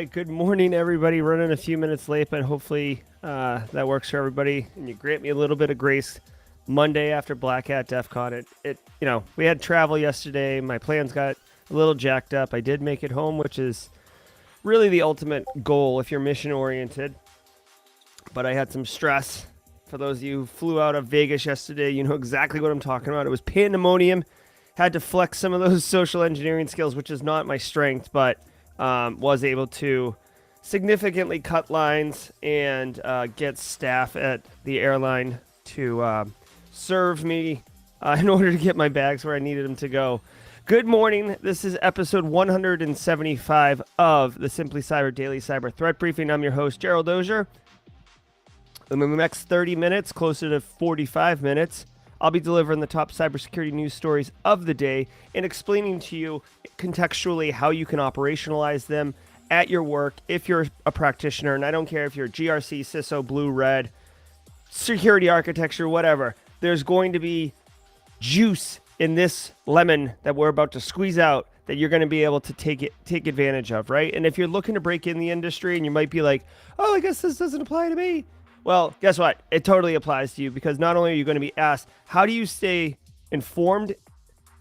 right, good morning, everybody. Running a few minutes late, but hopefully that works for everybody. And you grant me a little bit of grace. Monday after Black Hat DEF CON, we had travel yesterday. My plans got a little jacked up. I did make it home, which is really the ultimate goal if you're mission oriented. But I had some stress. For those of you who flew out of Vegas yesterday, you know exactly what I'm talking about. It was pandemonium. Had to flex some of those social engineering skills, which is not my strength, but was able to significantly cut lines and get staff at the airline to serve me in order to get my bags where I needed them to go. Good morning. This is episode 175 of the Simply Cyber Daily Cyber Threat Briefing. I'm your host, Gerald Auger. In the next 30 minutes, closer to 45 minutes, I'll be delivering the top cybersecurity news stories of the day and explaining to you contextually how you can operationalize them at your work if you're a practitioner. And I don't care if you're GRC, CISO, blue, red, security architecture, whatever. There's going to be juice in this lemon that we're about to squeeze out that you're going to be able to take advantage of, right? And if you're looking to break in the industry and you might be like, oh, I guess this doesn't apply to me. Well, guess what? It totally applies to you, because not only are you going to be asked, how do you stay informed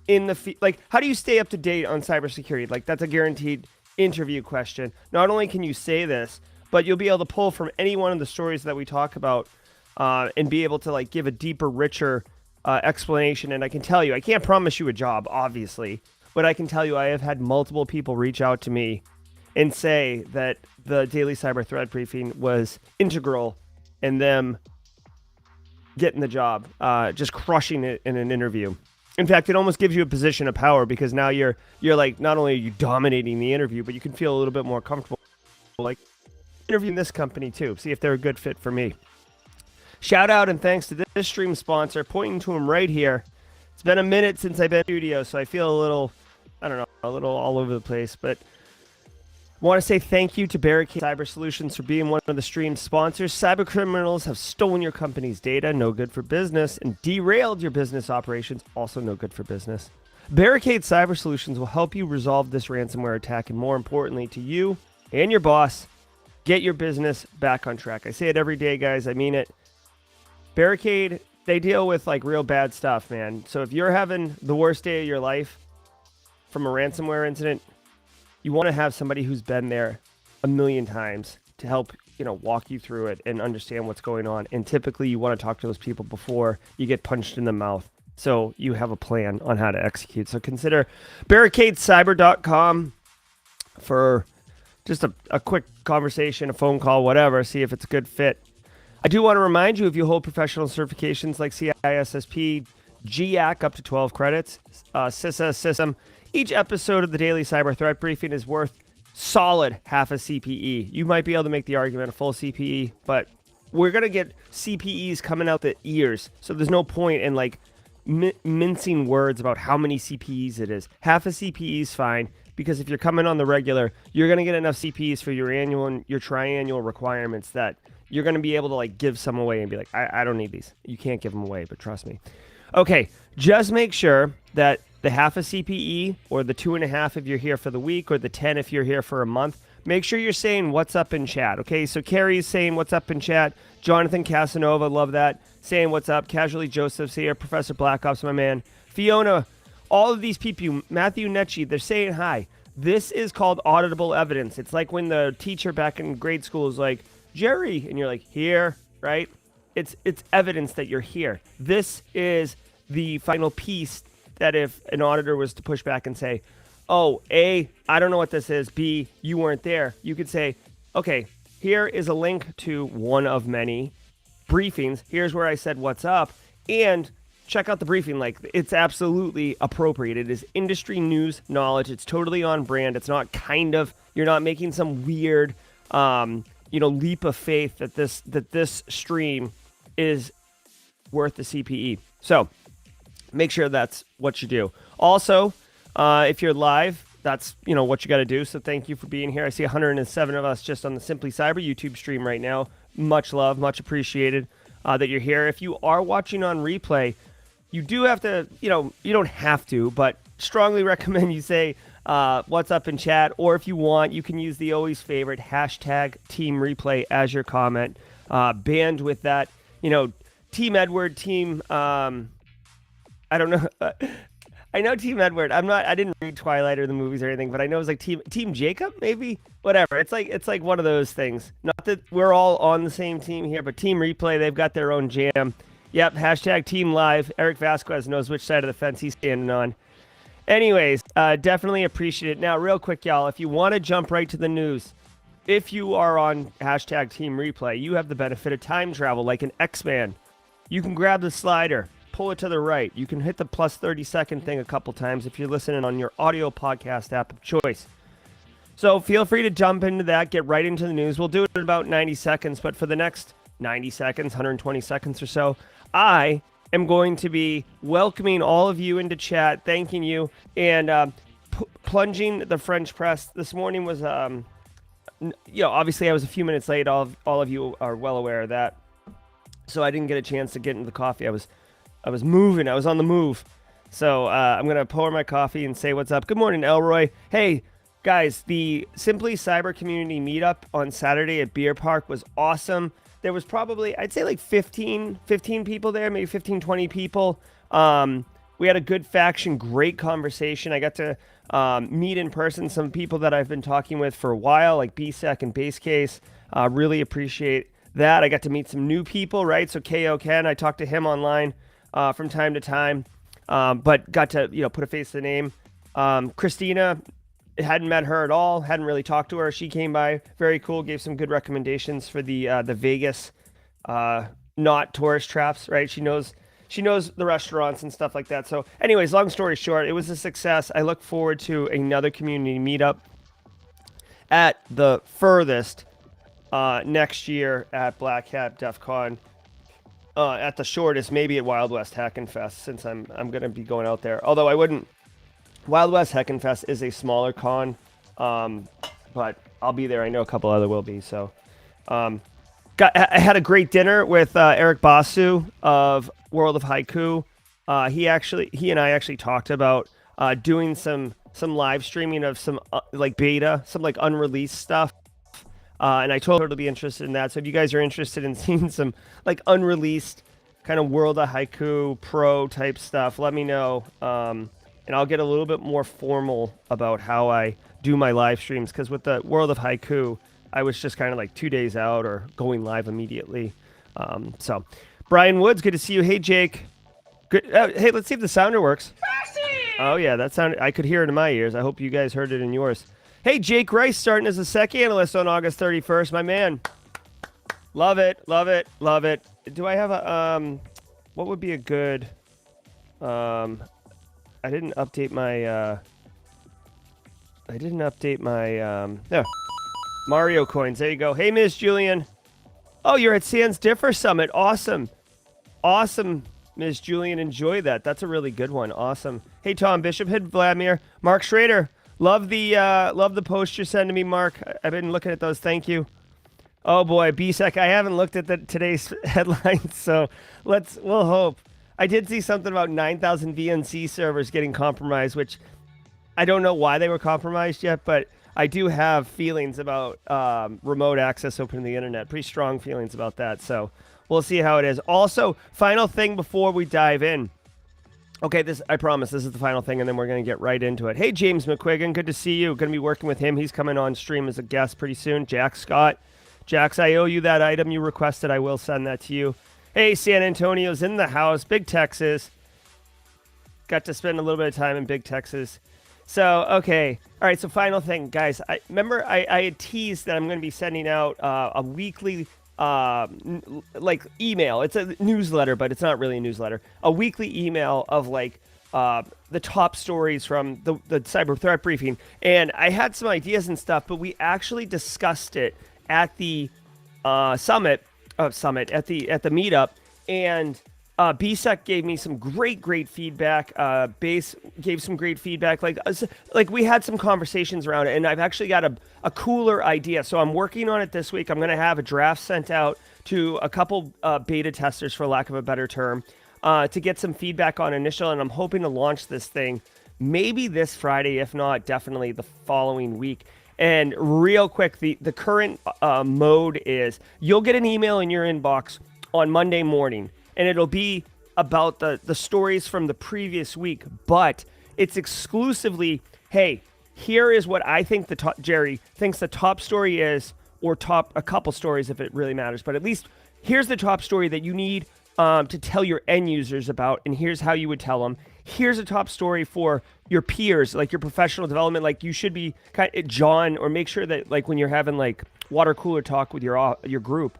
in the how do you stay up to date on cybersecurity? Like, that's a guaranteed interview question. Not only can you say this, but you'll be able to pull from any one of the stories that we talk about and be able to give a deeper, richer explanation. And I can tell you, I can't promise you a job, obviously, but I can tell you I have had multiple people reach out to me and say that the Daily Cyber Threat Briefing was integral in them getting the job, just crushing it in an interview. In fact, it almost gives you a position of power, because now you're like, not only are you dominating the interview, but you can feel a little bit more comfortable, like interviewing this company too, see if they're a good fit for me. Shout out and thanks to this stream sponsor, pointing to him right here. It's been a minute since I've been in the studio, so I feel a little all over the place, but I want to say thank you to Barricade Cyber Solutions for being one of the stream's sponsors. Cyber criminals have stolen your company's data, no good for business, and derailed your business operations, also no good for business. Barricade Cyber Solutions will help you resolve this ransomware attack, and more importantly to you and your boss, get your business back on track. I say it every day, guys. I mean it. Barricade, they deal with real bad stuff, man. So if you're having the worst day of your life from a ransomware incident, you want to have somebody who's been there a million times to help, walk you through it and understand what's going on. And typically you want to talk to those people before you get punched in the mouth, so you have a plan on how to execute. So consider barricadecyber.com for just a quick conversation, a phone call, whatever, see if it's a good fit. I do want to remind you, if you hold professional certifications like CISSP, GAC up to 12 credits, CISA, SISM, each episode of the Daily Cyber Threat Briefing is worth solid half a CPE. You might be able to make the argument a full CPE, but we're going to get CPEs coming out the ears. So there's no point in mincing words about how many CPEs it is. Half a CPE is fine, because if you're coming on the regular, you're going to get enough CPEs for your annual and your triannual requirements that you're going to be able to give some away and be like, I don't need these. You can't give them away, but trust me. Okay, just make sure that the half a CPE, or the 2.5 if you're here for the week, or the 10 if you're here for a month, make sure you're saying what's up in chat. Okay, so Carrie's saying what's up in chat. Jonathan Casanova, love that, saying what's up. Casually Joseph's here. Professor Black Ops, my man. Fiona, all of these people, Matthew Netchie, they're saying hi. This is called auditable evidence. It's like when the teacher back in grade school is like, Jerry, and you're like, here, right? It's evidence that you're here. This is the final piece that if an auditor was to push back and say, oh, A, I don't know what this is, B, you weren't there, you could say, okay, here is a link to one of many briefings. Here's where I said what's up, and check out the briefing. It's absolutely appropriate. It is industry news knowledge. It's totally on brand. It's not you're not making some weird leap of faith that this stream is worth the CPE. So make sure that's what you do. Also, if you're live, that's what you got to do. So thank you for being here. I see 107 of us just on the Simply Cyber YouTube stream right now. Much love, much appreciated that you're here. If you are watching on replay, you do have to, you don't have to, but strongly recommend you say what's up in chat, or if you want, you can use the always favorite hashtag Team Replay as your comment. Banned with that, Team Edward, Team. I don't know. I know Team Edward. I didn't read Twilight or the movies or anything, but I know it's like Team Jacob, maybe. Whatever. It's like one of those things. Not that we're all on the same team here, but Team Replay, they've got their own jam. Yep. Hashtag Team Live. Eric Vasquez knows which side of the fence he's standing on. Anyways, definitely appreciate it. Now, real quick, y'all, if you want to jump right to the news, if you are on hashtag Team Replay, you have the benefit of time travel like an X-Man. You can grab the slider, pull it to the right. You can hit the plus 30-second thing a couple times if you're listening on your audio podcast app of choice. So feel free to jump into that, get right into the news. We'll do it in about 90 seconds, but for the next 90 seconds, 120 seconds or so, I am going to be welcoming all of you into chat, thanking you, and plunging the French press. This morning was, obviously I was a few minutes late. All of you are well aware of that. So I didn't get a chance to get into the coffee. I was moving. I was on the move. So I'm going to pour my coffee and say what's up. Good morning, Elroy. Hey, guys, the Simply Cyber Community Meetup on Saturday at Beer Park was awesome. There was probably, I'd say like 15 people there, maybe 15, 20 people. We had a good faction, great conversation. I got to meet in person some people that I've been talking with for a while, like BSEC and Basecase. Really appreciate that. I got to meet some new people, right? So KO Ken, I talked to him online from time to time, but got to, put a face to the name. Christina, hadn't met her at all, hadn't really talked to her. She came by, very cool, gave some good recommendations for the Vegas not tourist traps, right? She knows the restaurants and stuff like that. So anyways, long story short, it was a success. I look forward to another community meetup at the furthest next year at Black Hat DEF CON. At the shortest, maybe at Wild West Hackin' Fest, since I'm going to be going out there. Although I wouldn't. Wild West Hackin' Fest is a smaller con, but I'll be there. I know a couple other will be. So, I had a great dinner with Eric Basu of World of Haiku. He and I actually talked about doing some live streaming of some like beta, some like unreleased stuff. And I told her to be interested in that. So if you guys are interested in seeing some like unreleased kind of World of Haiku Pro type stuff, let me know. And I'll get a little bit more formal about how I do my live streams. Because with the World of Haiku, I was just kind of like 2 days out or going live immediately. So Brian Woods, good to see you. Hey, Jake. Good. Hey, let's see if the sounder works. Oh, yeah, that sounded, I could hear it in my ears. I hope you guys heard it in yours. Hey, Jake Rice starting as a SEC analyst on August 31st, my man. Love it, love it, love it. Do I have a, what would be a good, I didn't update my, no, Mario coins. There you go. Hey, Ms. Julian. Oh, you're at Sans Differ Summit. Awesome. Awesome, Ms. Julian. Enjoy that. That's a really good one. Awesome. Hey, Tom Bishop. Hey, Vladimir. Mark Schrader. Love the post you're sending me, Mark. I've been looking at those. Thank you. Oh boy, BSEC. I haven't looked at today's headlines, so we'll hope. I did see something about 9,000 VNC servers getting compromised, which I don't know why they were compromised yet, but I do have feelings about remote access open to the internet. Pretty strong feelings about that. So we'll see how it is. Also, final thing before we dive in. Okay, I promise this is the final thing, and then we're going to get right into it. Hey, James McQuiggan, good to see you. Going to be working with him. He's coming on stream as a guest pretty soon. Jack Scott. Jax, I owe you that item you requested. I will send that to you. Hey, San Antonio's in the house. Big Texas. Got to spend a little bit of time in Big Texas. So, okay. All right, so final thing, guys. I had teased that I'm going to be sending out a weekly like email. It's a newsletter, but it's not really a newsletter. A weekly email of like the top stories from the cyber threat briefing. And I had some ideas and stuff, but we actually discussed it at the summit at the meetup, and BSEC gave me some great feedback. Base gave some great feedback. Like we had some conversations around it, and I've actually got a cooler idea. So I'm working on it this week. I'm going to have a draft sent out to a couple beta testers, for lack of a better term, to get some feedback on initial. And I'm hoping to launch this thing maybe this Friday, if not, definitely the following week. And real quick, the current mode is you'll get an email in your inbox on Monday morning, and it'll be about the stories from the previous week, but it's exclusively, hey, here is what I think Jerry thinks the top story is, or top a couple stories if it really matters, but at least here's the top story that you need to tell your end users about, and here's how you would tell them. Here's a top story for your peers, like your professional development. Like you should be kind of John, or make sure that like when you're having like water cooler talk with your group,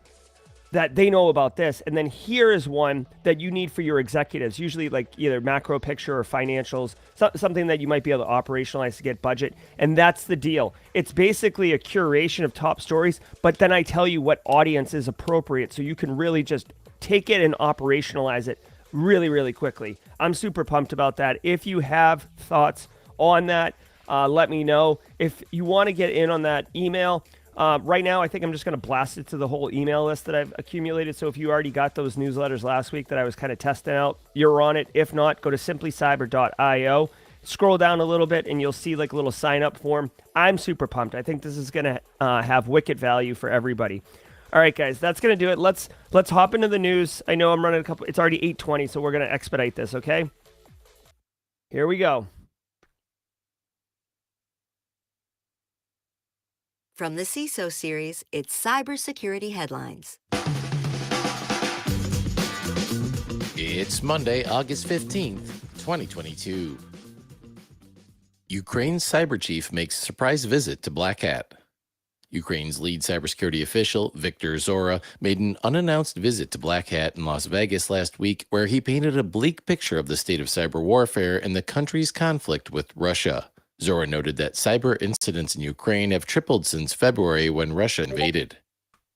that they know about this. And then here is one that you need for your executives, usually like either macro picture or financials, something that you might be able to operationalize to get budget. And that's the deal. It's basically a curation of top stories, but then I tell you what audience is appropriate so you can really just take it and operationalize it really, really quickly. I'm super pumped about that. If you have thoughts on that, let me know. If you want to get in on that email, right now, I think I'm just going to blast it to the whole email list that I've accumulated. So if you already got those newsletters last week that I was kind of testing out, you're on it. If not, go to simplycyber.io. Scroll down a little bit and you'll see like a little sign up form. I'm super pumped. I think this is going to have wicked value for everybody. All right, guys, that's going to do it. Let's hop into the news. I know I'm running a couple. It's already 8:20, so we're going to expedite this, okay? Here we go. From the CISO series, it's Cybersecurity Headlines. It's Monday, August 15th, 2022. Ukraine's cyber chief makes a surprise visit to Black Hat. Ukraine's lead cybersecurity official, Viktor Zora, made an unannounced visit to Black Hat in Las Vegas last week, where he painted a bleak picture of the state of cyber warfare and the country's conflict with Russia. Zora noted that cyber incidents in Ukraine have tripled since February when Russia invaded.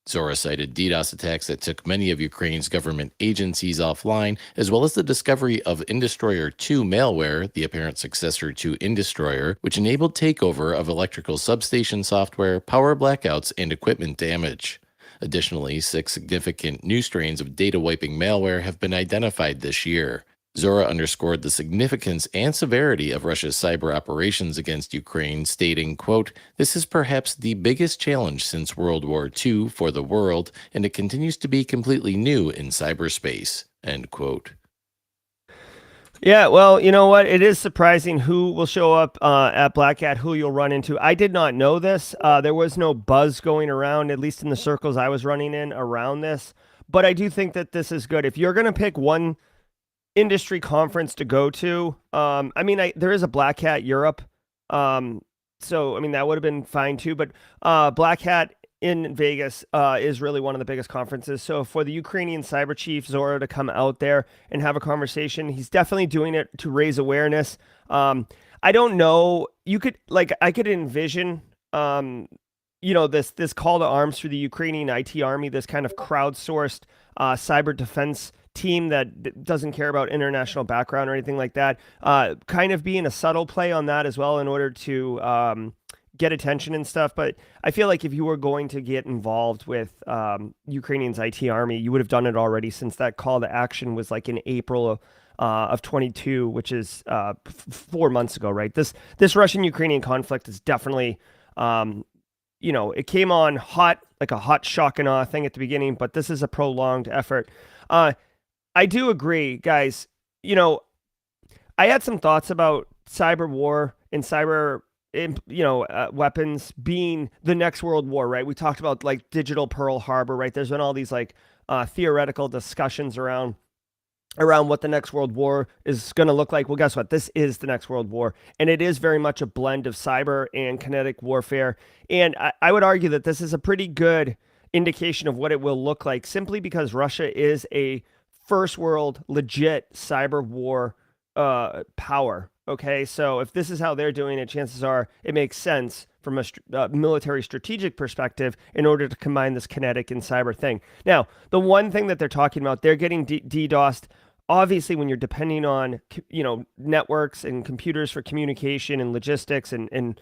Zora cited DDoS attacks that took many of Ukraine's government agencies offline, as well as the discovery of Indestroyer 2 malware, the apparent successor to Indestroyer, which enabled takeover of electrical substation software, power blackouts, and equipment damage. Additionally, 6 significant new strains of data wiping malware have been identified this year. Zora underscored the significance and severity of Russia's cyber operations against Ukraine, stating, quote, "This is perhaps the biggest challenge since World War II for the world, and it continues to be completely new in cyberspace," end quote. Yeah, well, you know what? It is surprising who will show up at Black Hat, who you'll run into. I did not know this. There was no buzz going around, at least in the circles I was running in around this. But I do think that this is good. If you're going to pick one industry conference to go to, there is a Black Hat Europe, so I mean that would have been fine too, but Black Hat in Vegas is really one of the biggest conferences. So for the Ukrainian cyber chief Zora to come out there and have a conversation, he's definitely doing it to raise awareness. I don't know, I could envision this call to arms for the Ukrainian IT army, this kind of crowdsourced cyber defense team that doesn't care about international background or anything like that, kind of being a subtle play on that as well in order to get attention and stuff. But I feel like if you were going to get involved with Ukrainian's IT army, you would have done it already, since that call to action was like in April of 22, which is 4 months ago, right? This Russian-Ukrainian conflict is definitely, it came on hot, like a hot shock and awe thing at the beginning, but this is a prolonged effort. I do agree, guys. I had some thoughts about cyber war and cyber, weapons being the next world war, right? We talked about like digital Pearl Harbor, right? There's been all these like theoretical discussions around what the next world war is going to look like. Well, guess what? This is the next world war, and it is very much a blend of cyber and kinetic warfare. And I would argue that this is a pretty good indication of what it will look like, simply because Russia is a first world legit cyber war power. Okay, so if this is how they're doing it, chances are it makes sense from a military strategic perspective in order to combine this kinetic and cyber thing. Now, the one thing that they're talking about, they're getting DDoSed. Obviously, when you're depending on networks and computers for communication and logistics and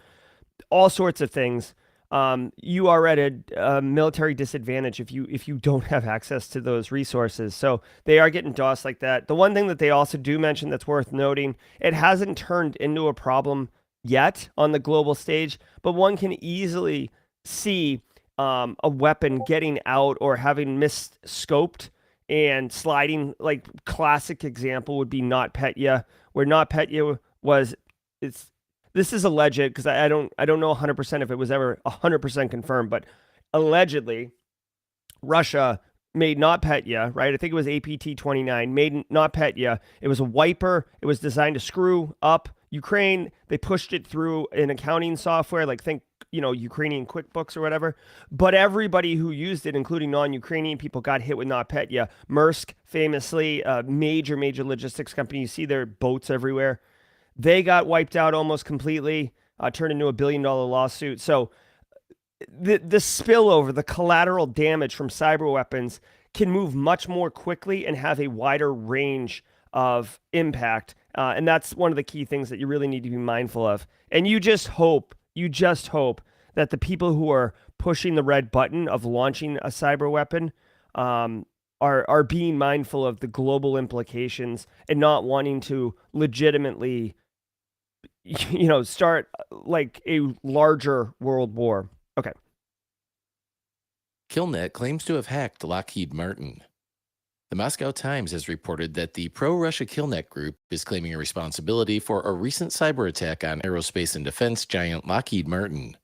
all sorts of things, you are at a military disadvantage if you don't have access to those resources. So they are getting DOS like that. The one thing that they also do mention that's worth noting, it hasn't turned into a problem yet on the global stage, but one can easily see a weapon getting out or having misscoped and sliding. Like classic example would be NotPetya, where NotPetya was it's this is alleged because I don't know 100% if it was ever 100% confirmed, but allegedly Russia made NotPetya, right? I think it was APT-29, made NotPetya. It was a wiper. It was designed to screw up Ukraine. They pushed it through an accounting software, like think, Ukrainian QuickBooks or whatever. But everybody who used it, including non-Ukrainian people, got hit with NotPetya. Maersk, famously, a major logistics company. You see their boats everywhere. They got wiped out almost completely, turned into $1 billion lawsuit. So the spillover, the collateral damage from cyber weapons can move much more quickly and have a wider range of impact. And that's one of the key things that you really need to be mindful of. And you just hope that the people who are pushing the red button of launching a cyber weapon are being mindful of the global implications and not wanting to legitimately, start like a larger world war. Okay. Killnet claims to have hacked Lockheed Martin. The Moscow Times has reported that the pro-Russia Killnet group is claiming a responsibility for a recent cyber attack on aerospace and defense giant Lockheed Martin.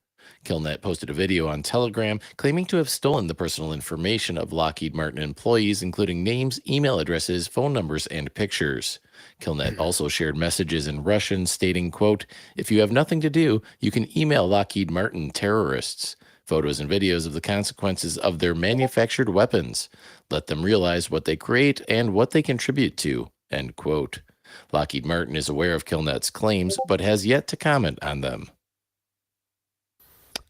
Killnet posted a video on Telegram claiming to have stolen the personal information of Lockheed Martin employees, including names, email addresses, phone numbers, and pictures. Killnet also shared messages in Russian stating, quote, "If you have nothing to do, you can email Lockheed Martin terrorists. Photos and videos of the consequences of their manufactured weapons. Let them realize what they create and what they contribute to," end quote. Lockheed Martin is aware of Killnet's claims, but has yet to comment on them.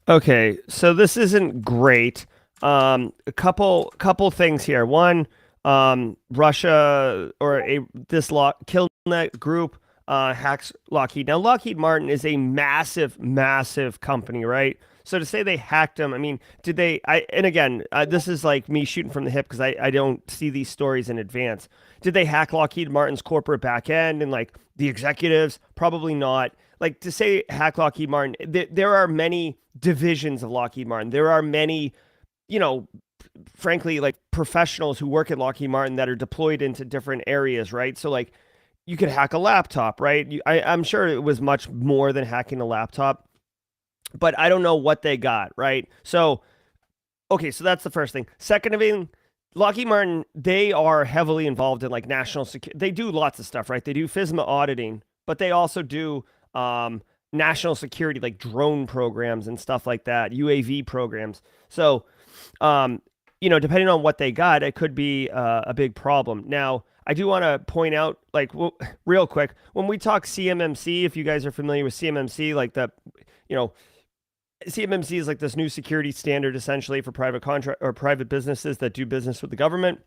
Okay, so this isn't great. A couple things here. One, Russia or this Killnet group hacks Lockheed. Now, Lockheed Martin is a massive company, right? So to say they hacked them, I mean, did they? And again, this is like me shooting from the hip because I don't see these stories in advance. Did they hack Lockheed Martin's corporate back end and like the executives? Probably not. Like to say hack Lockheed Martin, there are many divisions of Lockheed Martin. There are many, frankly, like professionals who work at Lockheed Martin that are deployed into different areas, right? So like you could hack a laptop, right? I'm sure it was much more than hacking a laptop, but I don't know what they got, right? So, okay, so that's the first thing. Second thing, Lockheed Martin, they are heavily involved in like national security. They do lots of stuff, right? They do FISMA auditing, but they also do national security, like drone programs and stuff like that, UAV programs. So, depending on what they got, it could be a big problem. Now, I do want to point out, like, real quick, when we talk CMMC, if you guys are familiar with CMMC, like CMMC is like this new security standard essentially for private contract or private businesses that do business with the government.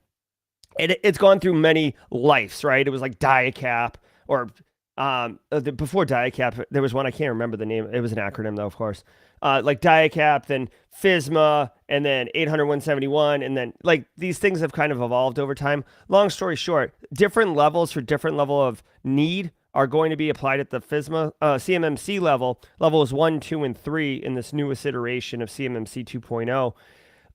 It's gone through many lives, right? It was like DIACAP or before DIACAP, there was one, I can't remember the name. It was an acronym though, of course. Like DIACAP, then FISMA, and then 800-171, and then like these things have kind of evolved over time. Long story short, different levels for different level of need are going to be applied at the FISMA, CMMC level. Levels 1, 2, and 3 in this newest iteration of CMMC 2.0.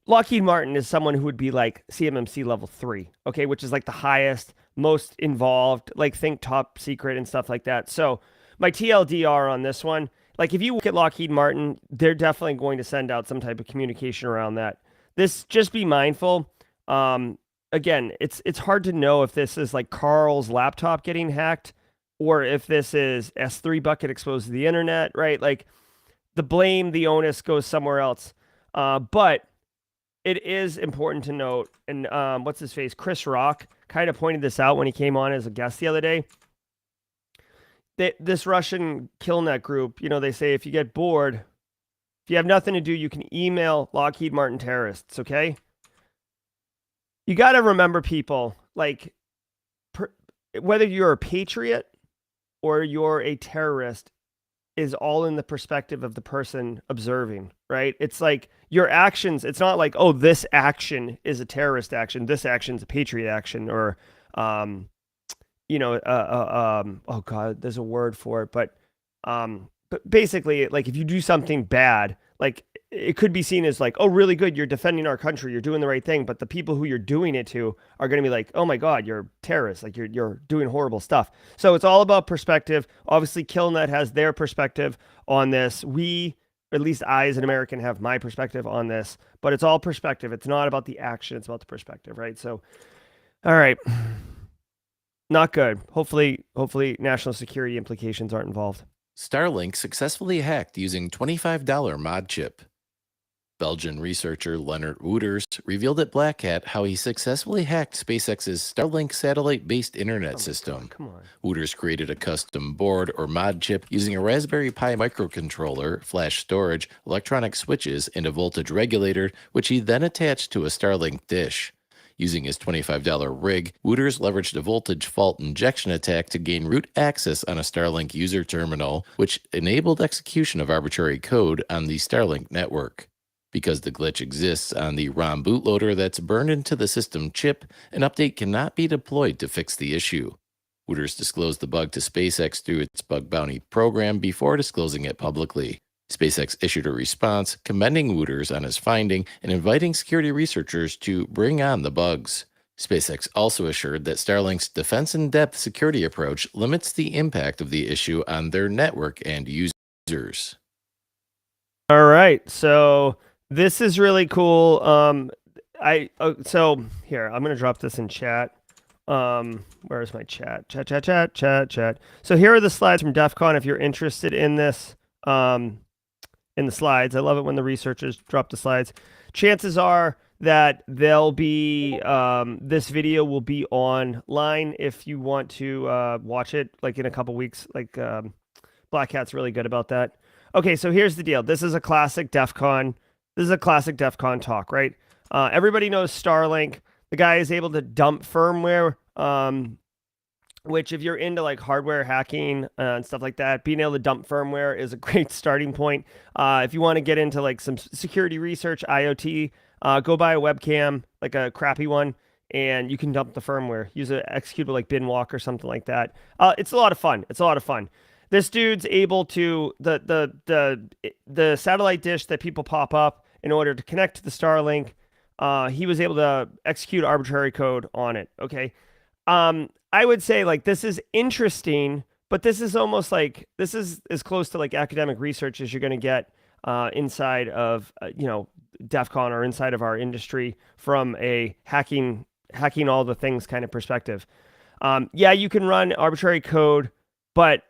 Lockheed Martin is someone who would be like CMMC level 3, okay, which is like the highest, most involved, like think top secret and stuff like that. So my TLDR on this one, like if you look at Lockheed Martin, they're definitely going to send out some type of communication around that. Just be mindful. Again, it's hard to know if this is like Carl's laptop getting hacked or if this is S3 bucket exposed to the internet, right? Like the onus goes somewhere else. But it is important to note, and what's his face? Chris Rock kind of pointed this out when he came on as a guest the other day. This Russian Killnet group, they say if you get bored, if you have nothing to do, you can email Lockheed Martin terrorists, okay? You got to remember, people, like, whether you're a patriot or you're a terrorist, is all in the perspective of the person observing, right? It's like your actions, it's not like, oh, this action is a terrorist action, this action is a patriot action, or, oh God, there's a word for it, but basically, like if you do something bad, like it could be seen as like, oh, really good, you're defending our country, you're doing the right thing, but the people who you're doing it to are going to be like, oh my God, you're terrorists, like you're doing horrible stuff. So it's all about perspective. Obviously, KillNet has their perspective on this. At least I as an American have my perspective on this, but it's all perspective. It's not about the action, it's about the perspective, right? So, all right. Not good. Hopefully national security implications aren't involved. Starlink successfully hacked using $25 mod chip. Belgian researcher Leonard Wouters revealed at Black Hat how he successfully hacked SpaceX's Starlink satellite-based internet system. God, come on. Wouters created a custom board or mod chip using a Raspberry Pi microcontroller, flash storage, electronic switches, and a voltage regulator, which he then attached to a Starlink dish. Using his $25 rig, Wouters leveraged a voltage fault injection attack to gain root access on a Starlink user terminal, which enabled execution of arbitrary code on the Starlink network. Because the glitch exists on the ROM bootloader that's burned into the system chip, an update cannot be deployed to fix the issue. Wouters disclosed the bug to SpaceX through its bug bounty program before disclosing it publicly. SpaceX issued a response commending Wouters on his finding and inviting security researchers to bring on the bugs. SpaceX also assured that Starlink's defense-in-depth security approach limits the impact of the issue on their network and users. All right, so this is really cool. So here, I'm gonna drop this in chat. Where's my chat? Chat. So here are the slides from DEF CON if you're interested in this. In the slides. I love it when the researchers drop the slides. Chances are that they'll be, this video will be online if you want to watch it like in a couple weeks. Like Black Hat's really good about that. Okay, so here's the deal. This is a classic DEF CON. This is a classic DEF CON talk, right? Everybody knows Starlink. The guy is able to dump firmware, which if you're into like hardware hacking and stuff like that, being able to dump firmware is a great starting point. If you want to get into like some security research, IoT, go buy a webcam, like a crappy one, and you can dump the firmware. Use an executable like binwalk or something like that. It's a lot of fun. This dude's able to, the satellite dish that people pop up in order to connect to the Starlink, he was able to execute arbitrary code on it, okay? I would say like this is interesting, but this is almost like this is as close to like academic research as you're going to get inside of DEF CON or inside of our industry from a hacking all the things kind of perspective. Yeah, you can run arbitrary code, but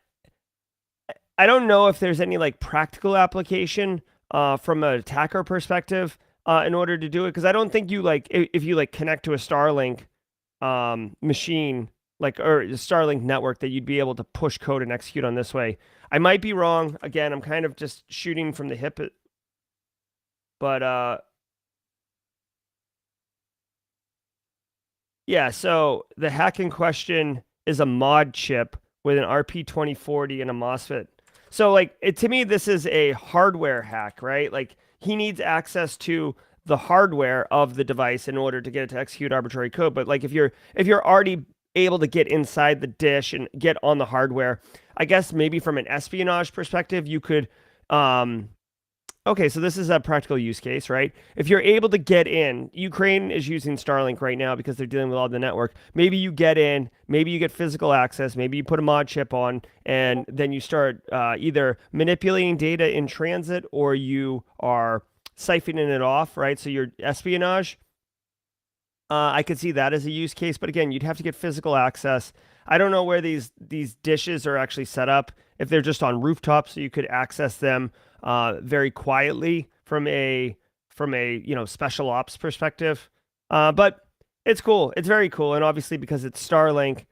I don't know if there's any like practical application from an attacker perspective in order to do it, because I don't think you like if you like connect to a Starlink machine, like, or a Starlink network, that you'd be able to push code and execute on this way. I might be wrong. Again, I'm kind of just shooting from the hip, but yeah, so the hack in question is a mod chip with an RP2040 and a MOSFET. So like to me, this is a hardware hack, right? Like he needs access to the hardware of the device in order to get it to execute arbitrary code. But like if you're already able to get inside the dish and get on the hardware, I guess maybe from an espionage perspective, you could, okay, so this is a practical use case, right? If you're able to get in, Ukraine is using Starlink right now because they're dealing with all the network. Maybe you get in, maybe you get physical access, maybe you put a mod chip on, and then you start either manipulating data in transit or you are siphoning it off, right? So your espionage, I could see that as a use case, but again, you'd have to get physical access. I don't know where these dishes are actually set up. If they're just on rooftops, so you could access them very quietly from a special ops perspective. But it's cool. It's very cool, and obviously because it's Starlink,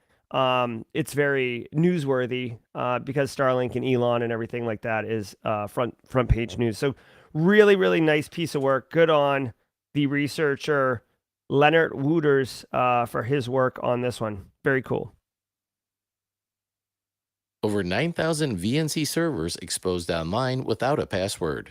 it's very newsworthy because Starlink and Elon and everything like that is front page news. So really nice piece of work. Good on the researcher Leonard Wouters for his work on this one. Very cool. Over over 9,000 VNC servers exposed online without a password.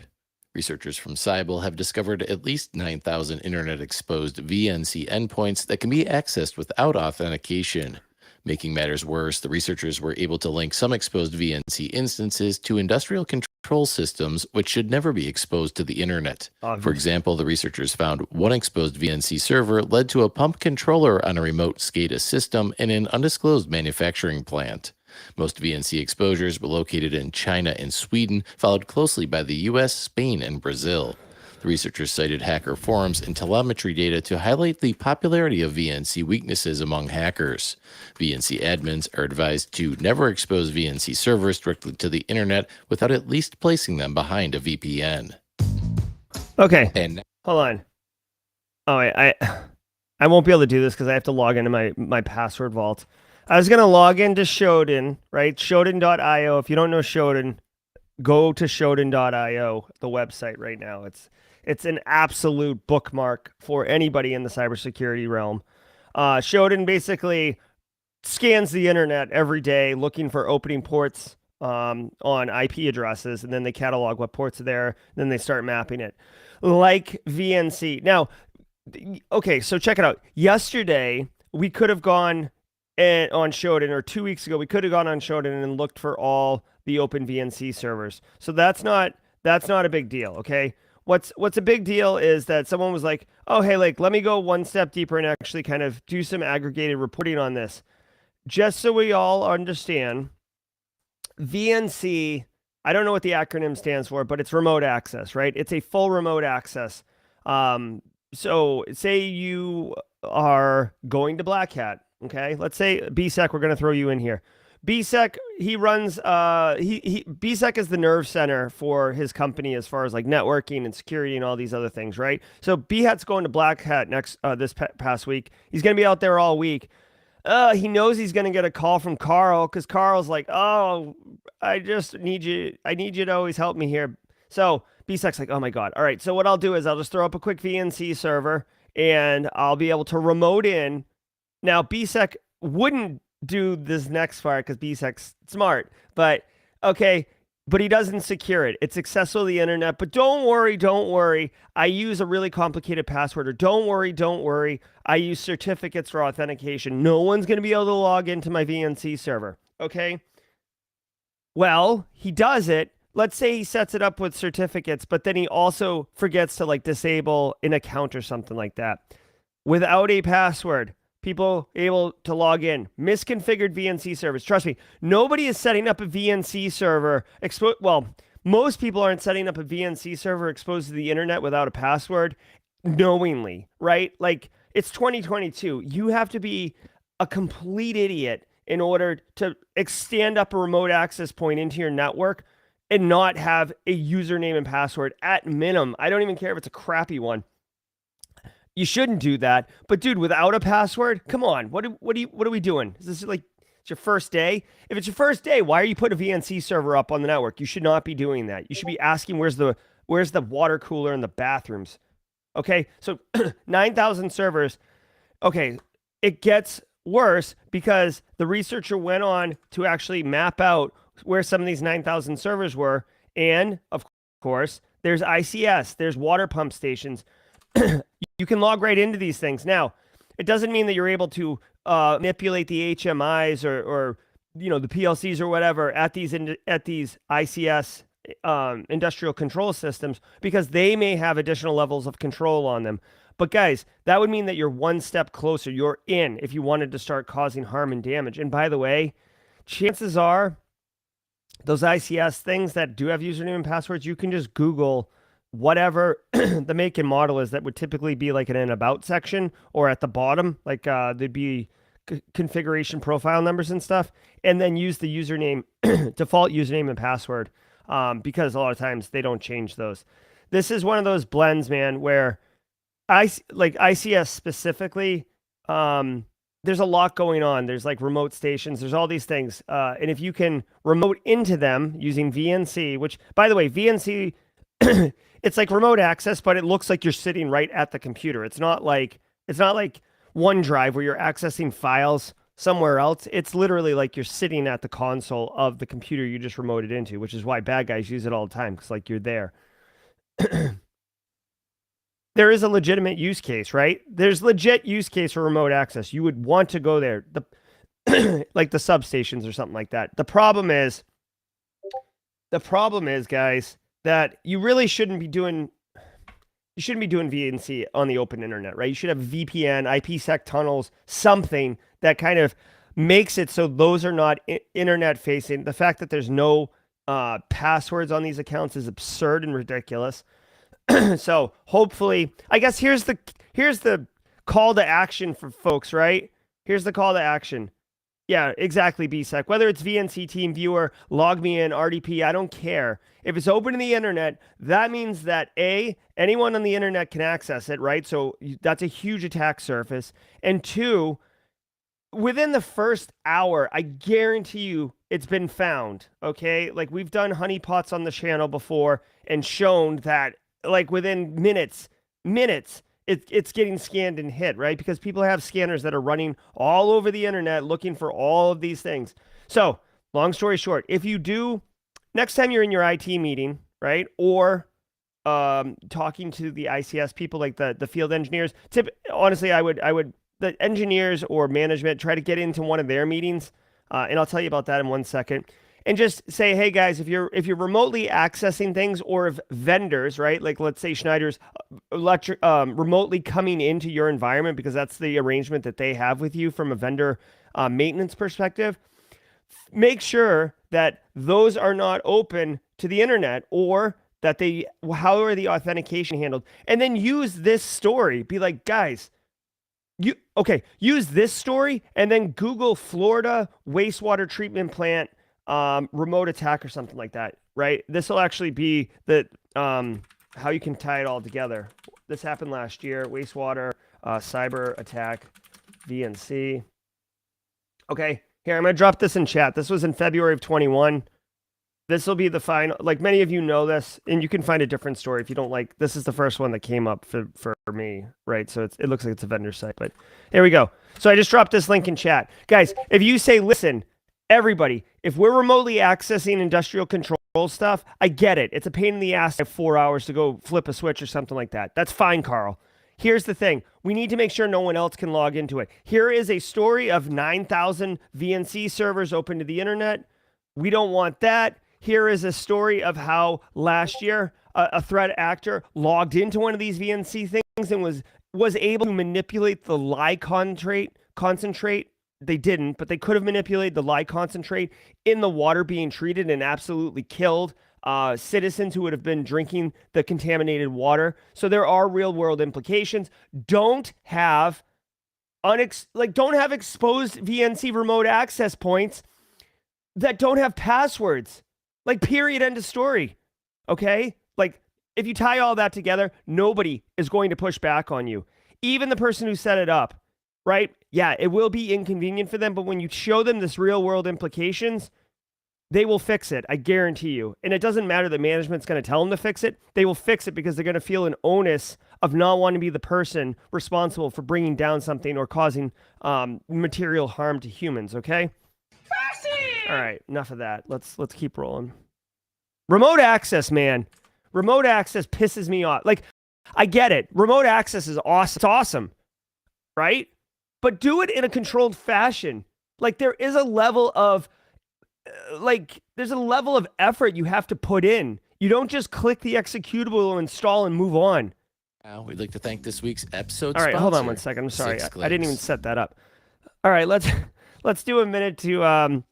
Researchers from Cybele have discovered at least 9,000 internet-exposed VNC endpoints that can be accessed without authentication. Making matters worse, the researchers were able to link some exposed VNC instances to industrial control systems, which should never be exposed to the internet. Obviously. For example, the researchers found one exposed VNC server led to a pump controller on a remote SCADA system in an undisclosed manufacturing plant. Most VNC exposures were located in China and Sweden, followed closely by the US, Spain, and Brazil. The researchers cited hacker forums and telemetry data to highlight the popularity of VNC weaknesses among hackers. VNC admins are advised to never expose VNC servers directly to the internet without at least placing them behind a VPN. Okay, And hold on. Oh, wait, I won't be able to do this because I have to log into my password vault. I was going to log into Shodan, right? Shodan.io. If you don't know Shodan, go to Shodan.io, the website right now. It's an absolute bookmark for anybody in the cybersecurity realm. Shodan basically scans the internet every day looking for opening ports on IP addresses, and then they catalog what ports are there, and then they start mapping it. Like VNC. Now, okay, so check it out. Yesterday, we could have gone on Shodan, or 2 weeks ago, we could have gone on Shodan and looked for all the open VNC servers. So that's not a big deal, okay? What's a big deal is that someone was like, oh, hey, like, let me go one step deeper and actually kind of do some aggregated reporting on this. Just so we all understand, VNC, I don't know what the acronym stands for, but it's remote access, right? It's a full remote access. So say you are going to Black Hat, okay? Let's say BSEC, we're going to throw you in here. BSEC, he runs, BSEC is the nerve center for his company as far as like networking and security and all these other things, right? So BHAT's going to Black Hat this past week. He's going to be out there all week. He knows he's going to get a call from Carl because Carl's like, oh, I need you to always help me here. So BSEC's like, oh my God. All right. So what I'll do is I'll just throw up a quick VNC server and I'll be able to remote in. Now, BSEC wouldn't do this next part because BSEC's smart, but okay, but he doesn't secure it. It's accessible to the internet, but don't worry. I use a really complicated password, or don't worry. I use certificates for authentication. No one's going to be able to log into my VNC server, okay? Well, he does it. Let's say he sets it up with certificates, but then he also forgets to like disable an account or something like that. Without a password, people able to log in. Misconfigured VNC servers. Trust me, nobody is setting up a VNC server. Well, most people aren't setting up a VNC server exposed to the internet without a password knowingly, right? Like, it's 2022. You have to be a complete idiot in order to stand up a remote access point into your network and not have a username and password at minimum. I don't even care if it's a crappy one. You shouldn't do that. But dude, without a password, come on. What are we doing? Is this like it's your first day? If it's your first day, why are you putting a VNC server up on the network? You should not be doing that. You should be asking where's the water cooler in the bathrooms. Okay? So 9,000 servers. Okay, it gets worse because the researcher went on to actually map out where some of these 9,000 servers were, and of course, there's ICS, there's water pump stations. You can log right into these things. Now, it doesn't mean that you're able to manipulate the HMIs or the PLCs or whatever at these ICS industrial control systems, because they may have additional levels of control on them. But guys, that would mean that you're one step closer. You're in if you wanted to start causing harm and damage. And by the way, chances are those ICS things that do have username and passwords, you can just Google whatever the make and model is. That would typically be like in an about section or at the bottom, like there'd be configuration profile numbers and stuff, and then use the username, default username and password, because a lot of times they don't change those. This is one of those blends, man, where like ICS specifically, there's a lot going on. There's like remote stations, there's all these things, and if you can remote into them using VNC, which by the way, VNC it's like remote access, but it looks like you're sitting right at the computer. It's not like OneDrive where you're accessing files somewhere else. It's literally like you're sitting at the console of the computer you just remoted into, which is why bad guys use it all the time, because like you're there. There is a legitimate use case, right? There's legit use case for remote access. You would want to go there, like the substations or something like that. The problem is, guys, that you really shouldn't be doing. You shouldn't be doing VNC on the open internet, right? You should have VPN, IPsec tunnels, something that kind of makes it so those are not internet facing. The fact that there's no passwords on these accounts is absurd and ridiculous. So hopefully, I guess here's the call to action for folks, right? Here's the call to action. Yeah, exactly, BSEC. Whether it's VNC Team Viewer, Log Me In, RDP, I don't care. If it's open to the internet, that means that A, anyone on the internet can access it, right? So that's a huge attack surface. And two, within the first hour, I guarantee you it's been found, okay? Like we've done honeypots on the channel before and shown that like within minutes, it's getting scanned and hit, right? Because people have scanners that are running all over the internet looking for all of these things. So long story short, if you do, next time you're in your IT meeting, right? Or talking to the ICS people, like the field engineers, honestly, I would the engineers or management try to get into one of their meetings. And I'll tell you about that in 1 second. And just say, hey guys, if you're remotely accessing things, or if vendors, right, like let's say Schneider's remotely coming into your environment because that's the arrangement that they have with you from a vendor maintenance perspective, make sure that those are not open to the internet, or that how are the authentication handled, and then use this story. Be like, guys, use this story and then Google Florida wastewater treatment plant remote attack or something like that, right? This will actually be the how you can tie it all together. This happened last year. Wastewater cyber attack VNC. Okay, here, I'm gonna drop this in chat. This was in February of 21. This will be the final, like many of you know this, and you can find a different story if you don't like. This is the first one that came up for me, right? So it looks like it's a vendor site, but here we go. So I just dropped this link in chat. Guys, if you say, listen, everybody, if we're remotely accessing industrial control stuff, I get it. It's a pain in the ass to have 4 hours to go flip a switch or something like that. That's fine, Carl. Here's the thing. We need to make sure no one else can log into it. Here is a story of 9,000 VNC servers open to the internet. We don't want that. Here is a story of how last year a threat actor logged into one of these VNC things and was able to manipulate the lie concentrate. They didn't, but they could have manipulated the lie concentrate in the water being treated and absolutely killed citizens who would have been drinking the contaminated water. So there are real world implications. Don't have exposed VNC remote access points that don't have passwords. Like, period, end of story. Okay? Like, if you tie all that together, nobody is going to push back on you. Even the person who set it up, right? Yeah, it will be inconvenient for them, but when you show them this real world implications, they will fix it. I guarantee you. And it doesn't matter that management's going to tell them to fix it. They will fix it because they're going to feel an onus of not wanting to be the person responsible for bringing down something or causing material harm to humans. Okay? All right, enough of that. Let's keep rolling. Remote access, man. Remote access pisses me off. Like, I get it. Remote access is awesome. It's awesome, right? But do it in a controlled fashion. Like, there is a level of effort you have to put in. You don't just click the executable, install, and move on. Now, we'd like to thank this week's episode All right, sponsor, hold on 1 second. I'm sorry. I didn't even set that up. All right, let's do a minute to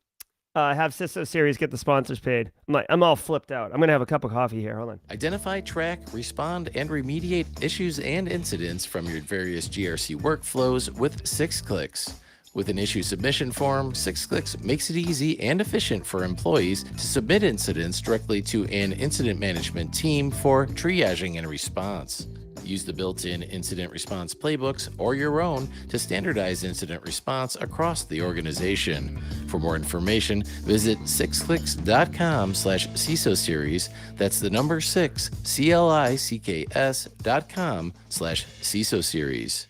have CISO Series get the sponsors paid. I'm all flipped out. I'm going to have a cup of coffee here. Hold on. Identify, track, respond, and remediate issues and incidents from your various GRC workflows with 6 clicks. With an issue submission form, 6 clicks makes it easy and efficient for employees to submit incidents directly to an incident management team for triaging and response. Use the built-in incident response playbooks or your own to standardize incident response across the organization. For more information, visit 6clicks.com/CISO series. That's the number 6, CLICKS.com/CISO series.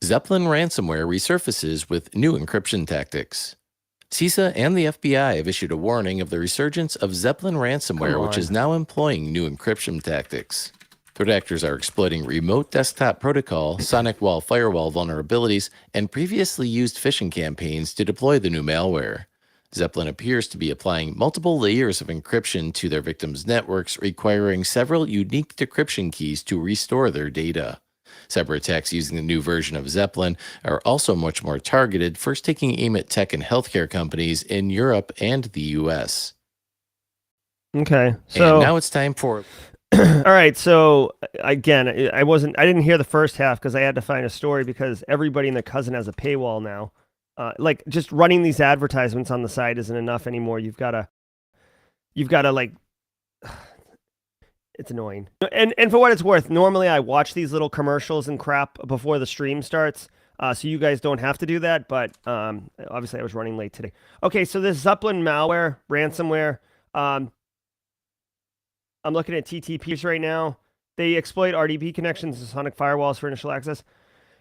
Zeppelin ransomware resurfaces with new encryption tactics. CISA and the FBI have issued a warning of the resurgence of Zeppelin ransomware, which is now employing new encryption tactics. Threat actors are exploiting remote desktop protocol, sonic wall firewall vulnerabilities, and previously used phishing campaigns to deploy the new malware. Zeppelin appears to be applying multiple layers of encryption to their victims' networks, requiring several unique decryption keys to restore their data. Cyber attacks using the new version of Zeppelin are also much more targeted, first taking aim at tech and healthcare companies in Europe and the US. Okay, so and now it's time for all right, so again, I didn't hear the first half because I had to find a story because everybody and their cousin has a paywall now. Like just running these advertisements on the site isn't enough anymore. You've got to like, it's annoying. And for what it's worth, normally I watch these little commercials and crap before the stream starts, so you guys don't have to do that. But obviously I was running late today. Okay, so this Zeppelin malware, ransomware. I'm looking at TTPs right now. They exploit RDP connections and sonic firewalls for initial access,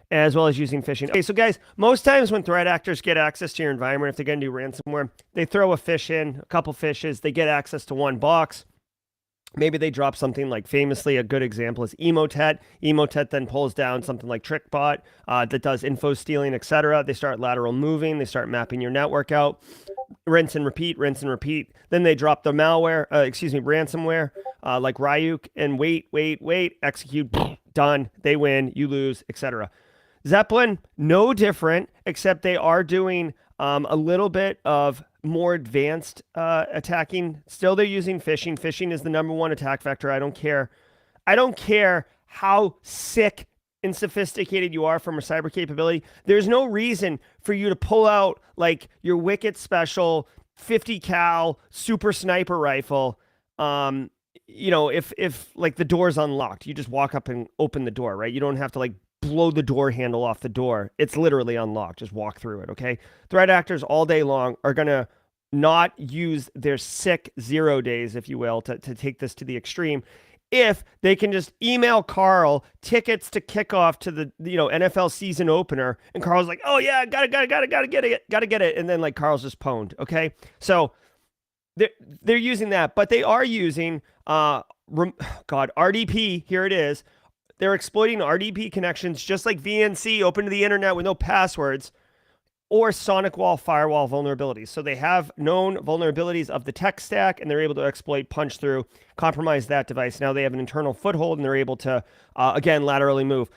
as well as using phishing. Okay, so guys, most times when threat actors get access to your environment, if they're going to do ransomware, they throw a phish in, a couple phishes, they get access to one box. Maybe they drop something like, famously, a good example is Emotet. Emotet then pulls down something like TrickBot that does info stealing, etc. They start lateral moving. They start mapping your network out. Rinse and repeat, rinse and repeat. Then they drop the malware, ransomware, like Ryuk, and wait, execute, done. They win, you lose, etc. Zeppelin, no different, except they are doing a little bit of more advanced attacking. Still, they're using phishing. Phishing is the number one attack vector. I don't care. I don't care how sick and sophisticated you are from a cyber capability. There's no reason for you to pull out like your Wicked Special 50 cal super sniper rifle. If like the door's unlocked, you just walk up and open the door, right? You don't have to like blow the door handle off the door. It's literally unlocked. Just walk through it, okay? Threat actors all day long are going to not use their sick 0 days, if you will, to take this to the extreme. If they can just email Carl tickets to kickoff to the NFL season opener, and Carl's like, oh yeah, gotta get it, and then like Carl's just pwned, okay? So they're using that, but they are using RDP. Here it is. They're exploiting RDP connections just like VNC, open to the internet with no passwords, or sonic wall firewall vulnerabilities. So they have known vulnerabilities of the tech stack, and they're able to exploit, punch through, compromise that device. Now they have an internal foothold, and they're able to, again, laterally move.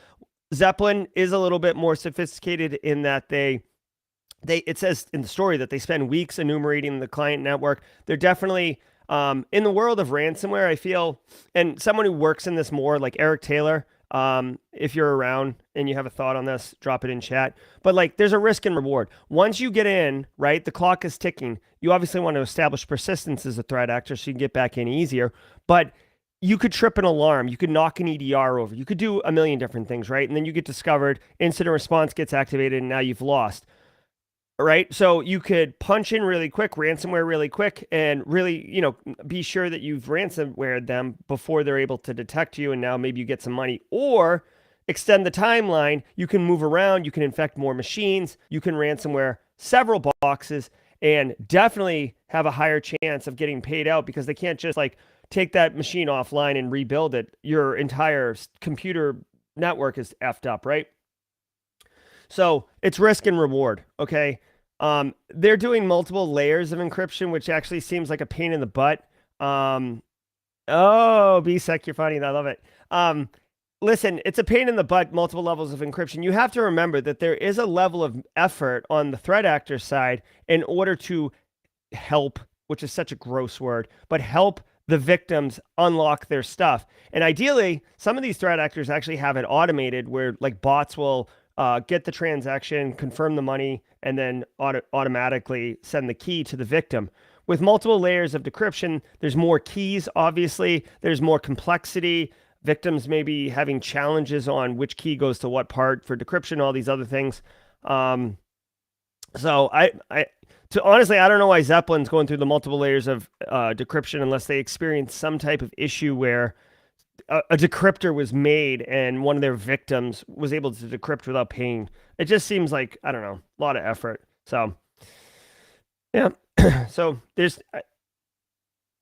Zeppelin is a little bit more sophisticated in that it says in the story that they spend weeks enumerating the client network. They're definitely, in the world of ransomware, I feel, and someone who works in this more, like Eric Taylor, if you're around and you have a thought on this, drop it in chat. But like, there's a risk and reward. Once you get in, right, the clock is ticking. You obviously want to establish persistence as a threat actor so you can get back in easier. But you could trip an alarm. You could knock an EDR over. You could do a million different things, right? And then you get discovered, incident response gets activated, and now you've lost. Right. So you could punch in really quick, ransomware really quick, and really, be sure that you've ransomwared them before they're able to detect you. And now maybe you get some money, or extend the timeline. You can move around. You can infect more machines. You can ransomware several boxes and definitely have a higher chance of getting paid out, because they can't just like take that machine offline and rebuild it. Your entire computer network is effed up, right? So it's risk and reward. Okay. They're doing multiple layers of encryption, which actually seems like a pain in the butt. Oh, BSEC, you're funny. I love it. Listen, it's a pain in the butt, multiple levels of encryption. You have to remember that there is a level of effort on the threat actor side in order to help, which is such a gross word, but help the victims unlock their stuff. And ideally, some of these threat actors actually have it automated where like bots will get the transaction, confirm the money, and then automatically send the key to the victim. With multiple layers of decryption, there's more keys, obviously. There's more complexity. Victims may be having challenges on which key goes to what part for decryption, all these other things. So honestly, I don't know why Zeppelin's going through the multiple layers of decryption unless they experience some type of issue where a decryptor was made and one of their victims was able to decrypt without paying. It just seems like, I don't know, a lot of effort. So, yeah. So there's,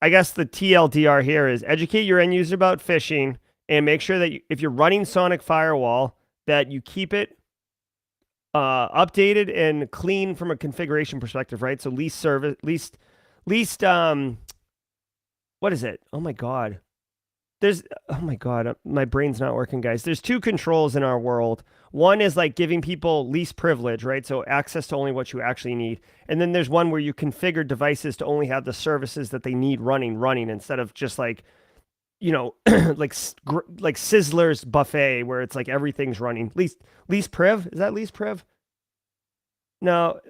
I guess the TLDR here is educate your end user about phishing and make sure that if you're running Sonic Firewall, that you keep it updated and clean from a configuration perspective, right? So least service, least, what is it? Oh my God. Oh my God, my brain's not working, guys. There's two controls in our world. One is like giving people least privilege, right? So access to only what you actually need. And then there's one where you configure devices to only have the services that they need running instead of just like, like Sizzler's buffet where it's like everything's running. Least priv? Is that least priv? No.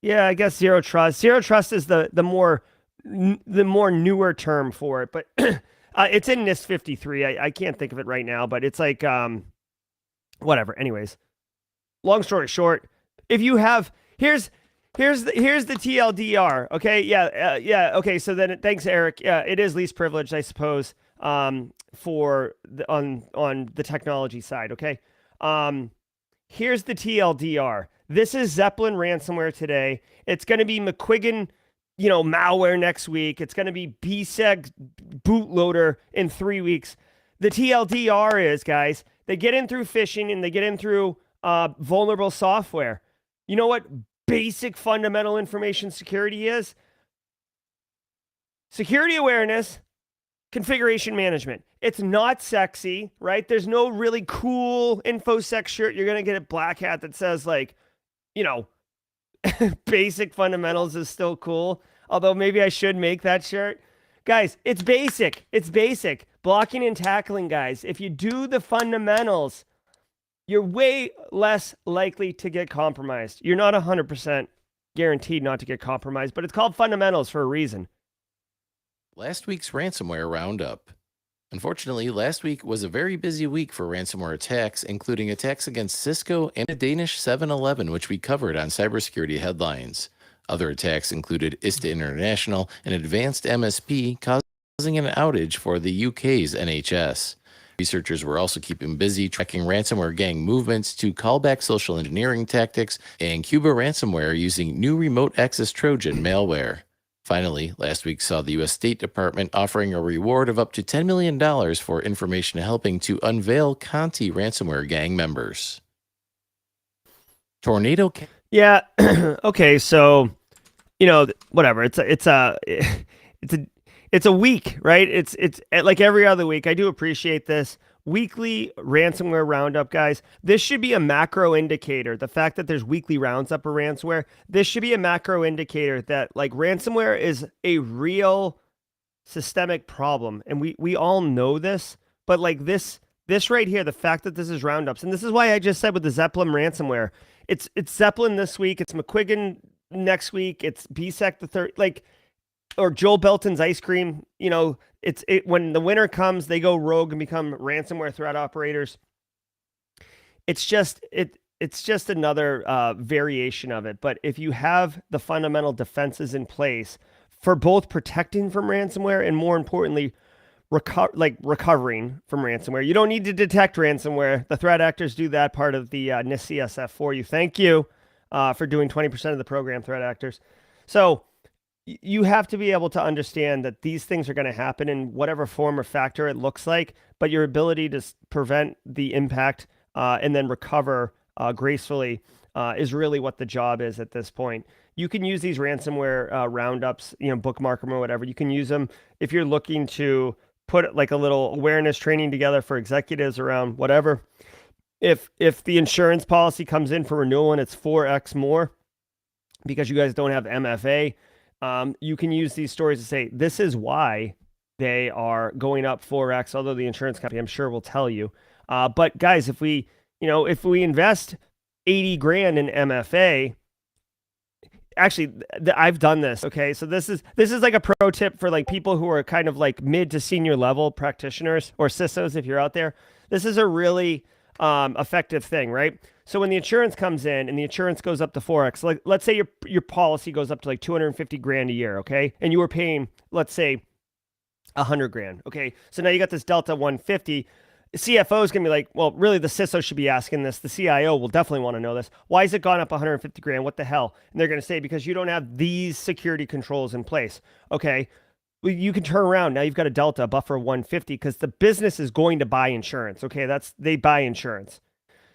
Yeah, I guess zero trust. Zero trust is the more newer term for it, but it's in NIST 53. I can't think of it right now, but it's like whatever. Anyways, long story short, if you have here's the TLDR. Okay, yeah. Okay, so then thanks, Eric. Yeah, it is least privileged, I suppose, for on the technology side. Okay, here's the TLDR. This is Zeppelin ransomware today. It's going to be McQuiggan, malware next week. It's going to be BSEG bootloader in 3 weeks. The TLDR is, guys, they get in through phishing and they get in through vulnerable software. You know what basic fundamental information security is? Security awareness, configuration management. It's not sexy, right? There's no really cool InfoSec shirt you're going to get at Black Hat that says like, basic fundamentals is still cool. Although maybe I should make that shirt. Guys, it's basic. It's basic. Blocking and tackling, guys. If you do the fundamentals, you're way less likely to get compromised. You're not 100% guaranteed not to get compromised, but it's called fundamentals for a reason. Last week's ransomware roundup. Unfortunately, last week was a very busy week for ransomware attacks, including attacks against Cisco and a Danish 7-Eleven, which we covered on cybersecurity headlines. Other attacks included ISTA International, an advanced MSP, causing an outage for the UK's NHS. Researchers were also keeping busy tracking ransomware gang movements to call back social engineering tactics and Cuba ransomware using new remote access Trojan malware. Finally, last week saw the U.S. State Department offering a reward of up to $10 million for information helping to unveil Conti ransomware gang members. Tornado. Yeah. Okay. So, whatever. It's a week, right? It's like every other week. I do appreciate this weekly ransomware roundup, guys. This should be a macro indicator. The fact that there's weekly rounds up of ransomware, this should be a macro indicator that like ransomware is a real systemic problem. And we all know this, but like this right here, the fact that this is roundups, and this is why I just said with the Zeppelin ransomware, it's Zeppelin this week, it's McQuiggan next week, it's BSEC the third, like, or Joel Belton's ice cream, when the winter comes, they go rogue and become ransomware threat operators. It's just another variation of it. But if you have the fundamental defenses in place for both protecting from ransomware and more importantly, recovering from ransomware, you don't need to detect ransomware. The threat actors do that part of the NIST CSF for you. Thank you for doing 20% of the program, threat actors. So you have to be able to understand that these things are going to happen in whatever form or factor it looks like, but your ability to prevent the impact and then recover gracefully is really what the job is at this point. You can use these ransomware roundups, bookmark them or whatever. You can use them if you're looking to put like a little awareness training together for executives around whatever. If the insurance policy comes in for renewal and it's 4x more because you guys don't have MFA, you can use these stories to say, this is why they are going up 4x, although the insurance company, I'm sure, will tell you. But guys, if we invest 80 grand in MFA, actually, I've done this. Okay. So this is like a pro tip for like people who are kind of like mid to senior level practitioners or CISOs, if you're out there. This is a really effective thing, right? So when the insurance comes in and the insurance goes up to 4x, like let's say your policy goes up to like 250 grand a year, okay? And you were paying, let's say, 100 grand. Okay. So now you got this delta 150. The CFO is going to be like, well, really, the CISO should be asking this. The CIO will definitely want to know this. Why has it gone up 150 grand? What the hell? And they're going to say, because you don't have these security controls in place. Okay. Well, you can turn around. Now you've got a delta, a buffer 150, because the business is going to buy insurance. Okay. They buy insurance.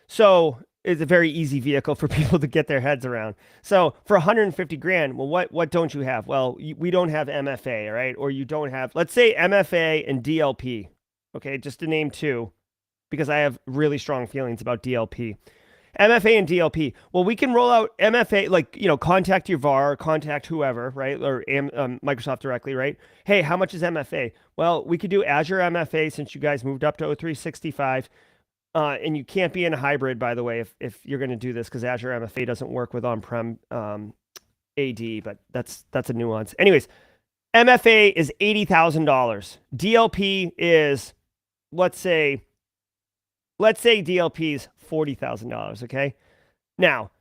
So it's a very easy vehicle for people to get their heads around. So for 150 grand, well, what don't you have? Well, we don't have MFA, right? Or you don't have, let's say MFA and DLP. Okay, just to name two, because I have really strong feelings about DLP. MFA and DLP. Well, we can roll out MFA, like, contact your VAR, contact whoever, right? Or Microsoft directly, right? Hey, how much is MFA? Well, we could do Azure MFA since you guys moved up to O365. And you can't be in a hybrid, by the way, if you're going to do this, because Azure MFA doesn't work with on-prem AD, but that's a nuance. Anyways, MFA is $80,000. DLP is, let's say DLP is $40,000. Okay. Now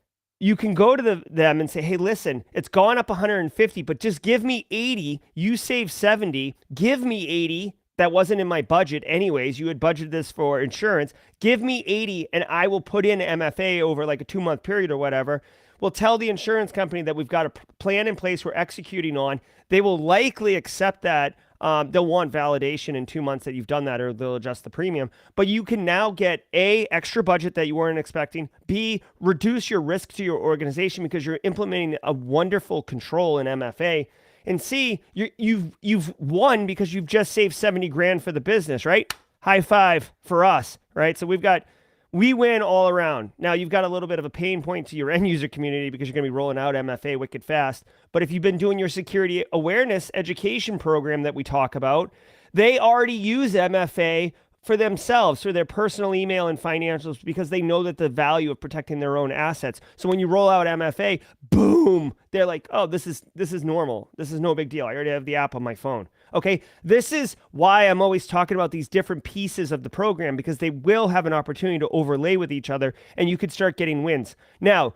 you can go to them and say, hey, listen, it's gone up 150, but just give me 80. You save 70. Give me 80. That wasn't in my budget anyways. You had budgeted this for insurance. Give me 80 and I will put in MFA over like a 2-month period or whatever. We'll tell the insurance company that we've got a plan in place we're executing on. They will likely accept that. They'll want validation in 2 months that you've done that, or they'll adjust the premium. But you can now get A, extra budget that you weren't expecting. B, reduce your risk to your organization because you're implementing a wonderful control in MFA. And C, you've won because you've just saved 70 grand for the business, right? High five for us, right? So we win all around. Now you've got a little bit of a pain point to your end user community because you're going to be rolling out MFA wicked fast. But if you've been doing your security awareness education program that we talk about, they already use MFA for themselves, for their personal email and financials, because they know that the value of protecting their own assets. So when you roll out MFA, boom, they're like, oh, this is normal. This is no big deal. I already have the app on my phone. Okay, this is why I'm always talking about these different pieces of the program, because they will have an opportunity to overlay with each other and you could start getting wins. Now,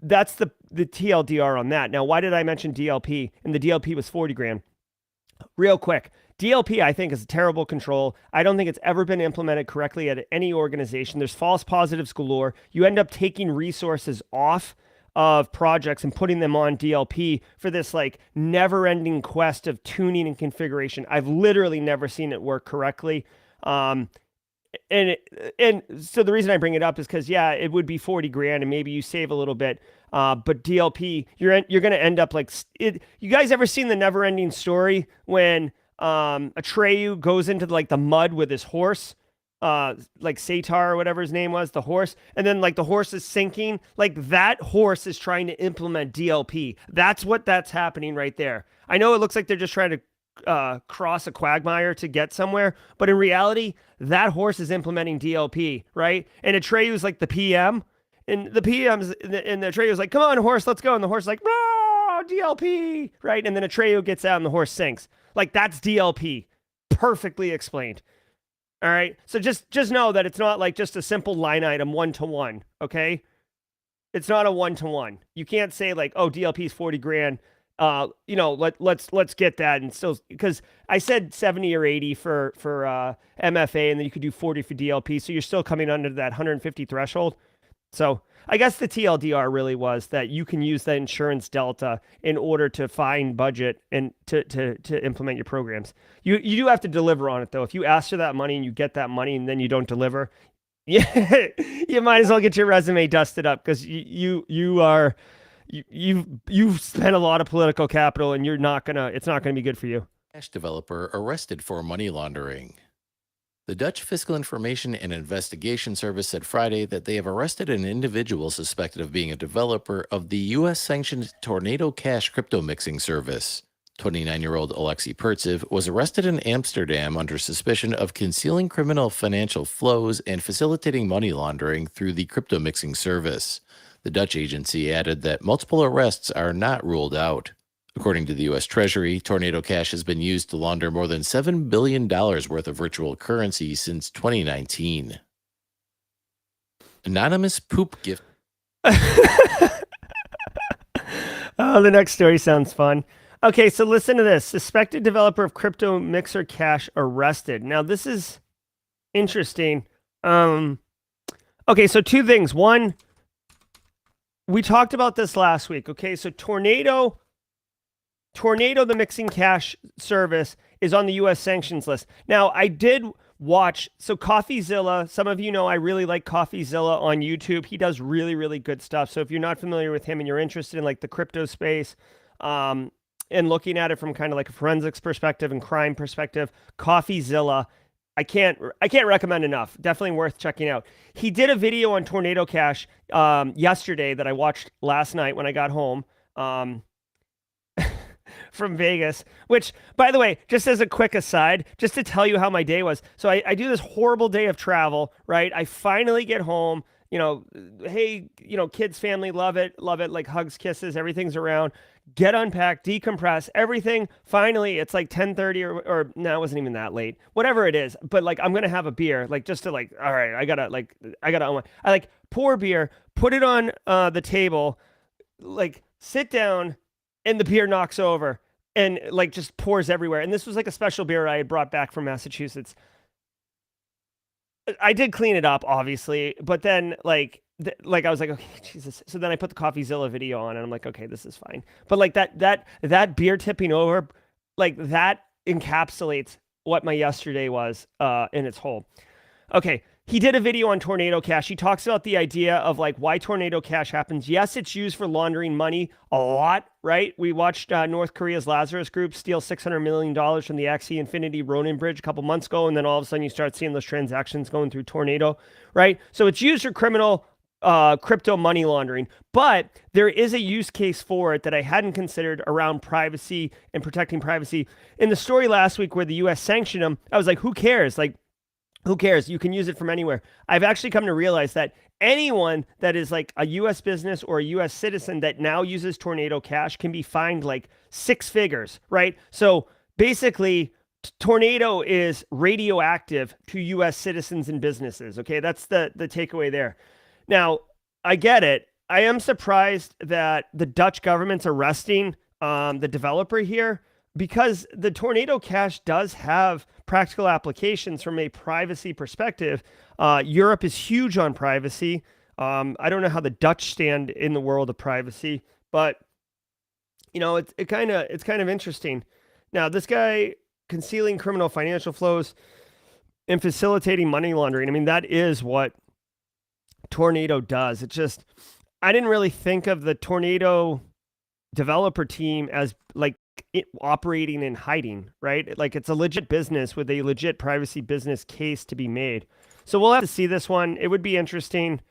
that's the TLDR on that. Now, why did I mention DLP? And the DLP was 40 grand. Real quick, DLP, I think, is a terrible control. I don't think it's ever been implemented correctly at any organization. There's false positives galore. You end up taking resources off of projects and putting them on DLP for this like never-ending quest of tuning and configuration. I've literally never seen it work correctly. And so the reason I bring it up is because, yeah, it would be 40 grand and maybe you save a little bit. But DLP, you're going to end up like it. You guys ever seen the never-ending story when Atreyu goes into like the mud with his horse? Like Satar or whatever his name was, the horse, and then like the horse is sinking. Like that horse is trying to implement DLP. That's happening right there. I know it looks like they're just trying to cross a quagmire to get somewhere, but in reality, that horse is implementing DLP, right? And Atreyu's like the PM, and the PM's and the Atreyu's like, come on, horse, let's go. And the horse is like, "Rah, DLP, right? And then Atreyu gets out and the horse sinks. Like that's DLP. Perfectly explained. All right. So just know that it's not like just a simple line item 1-to-1. Okay. It's not a 1-to-1. You can't say like, oh, DLP is 40 grand. Let's get that. And still, because I said 70 or 80 for MFA, and then you could do 40 for DLP. So you're still coming under that 150 threshold. So I guess the TLDR really was that you can use the insurance delta in order to find budget and to implement your programs. You do have to deliver on it though. If you ask for that money and you get that money and then you don't deliver, yeah, you might as well get your resume dusted up, because you've spent a lot of political capital and it's not gonna be good for you. Cash developer arrested for money laundering. The Dutch Fiscal Information and Investigation Service said Friday that they have arrested an individual suspected of being a developer of the U.S.-sanctioned Tornado Cash crypto mixing service. 29-year-old Alexei Pertsev was arrested in Amsterdam under suspicion of concealing criminal financial flows and facilitating money laundering through the crypto mixing service. The Dutch agency added that multiple arrests are not ruled out. According to the U.S. Treasury, Tornado Cash has been used to launder more than $7 billion worth of virtual currency since 2019. Anonymous poop gift. Oh, the next story sounds fun. Okay, so listen to this. Suspected developer of crypto mixer cash arrested. Now, this is interesting. Okay, so two things. One, we talked about this last week. Okay, so Tornado, the mixing cash service, is on the US sanctions list. Now, I did watch, so CoffeeZilla, some of you know I really like CoffeeZilla on YouTube. He does really, really good stuff. So if you're not familiar with him and you're interested in like the crypto space, and looking at it from kind of like a forensics perspective and crime perspective, CoffeeZilla, I can't recommend enough. Definitely worth checking out. He did a video on Tornado Cash yesterday that I watched last night when I got home from Vegas, which, by the way, just as a quick aside, just to tell you how my day was. So I do this horrible day of travel, right? I finally get home, hey, kids, family, love it, like hugs, kisses, everything's around. Get unpacked, decompress, everything. Finally, it's like 10:30 or no, it wasn't even that late. Whatever it is, but like I'm gonna have a beer, like just to like, all right, I like pour beer, put it on the table, like sit down, and the beer knocks over and like just pours everywhere. And this was like a special beer I had brought back from Massachusetts. I did clean it up, obviously, but then like I was like, okay, Jesus. So then I put the CoffeeZilla video on, and I'm like, okay, this is fine. But like that beer tipping over, like that encapsulates what my yesterday was in its whole. Okay, he did a video on Tornado Cash. He talks about the idea of like why Tornado Cash happens. Yes, it's used for laundering money a lot, right? We watched North Korea's Lazarus Group steal $600 million from the Axie Infinity Ronin Bridge a couple months ago, and then all of a sudden you start seeing those transactions going through Tornado, right? So it's used for criminal crypto money laundering, but there is a use case for it that I hadn't considered around privacy and protecting privacy. In the story last week where the US sanctioned them, I was like, who cares? Like, who cares? You can use it from anywhere. I've actually come to realize that anyone that is like a US business or a US citizen that now uses Tornado Cash can be fined like 6 figures, right? So basically, Tornado is radioactive to US citizens and businesses. Okay, that's the takeaway there. Now, I get it. I am surprised that the Dutch government's arresting the developer here, because the Tornado Cash does have practical applications from a privacy perspective. Europe is huge on privacy. I don't know how the Dutch stand in the world of privacy, but it's kind of interesting. Now, this guy concealing criminal financial flows and facilitating money laundering. I mean, that is what Tornado does. It's just, I didn't really think of the Tornado developer team as like operating and hiding, right? Like it's a legit business with a legit privacy business case to be made. So we'll have to see this one. It would be interesting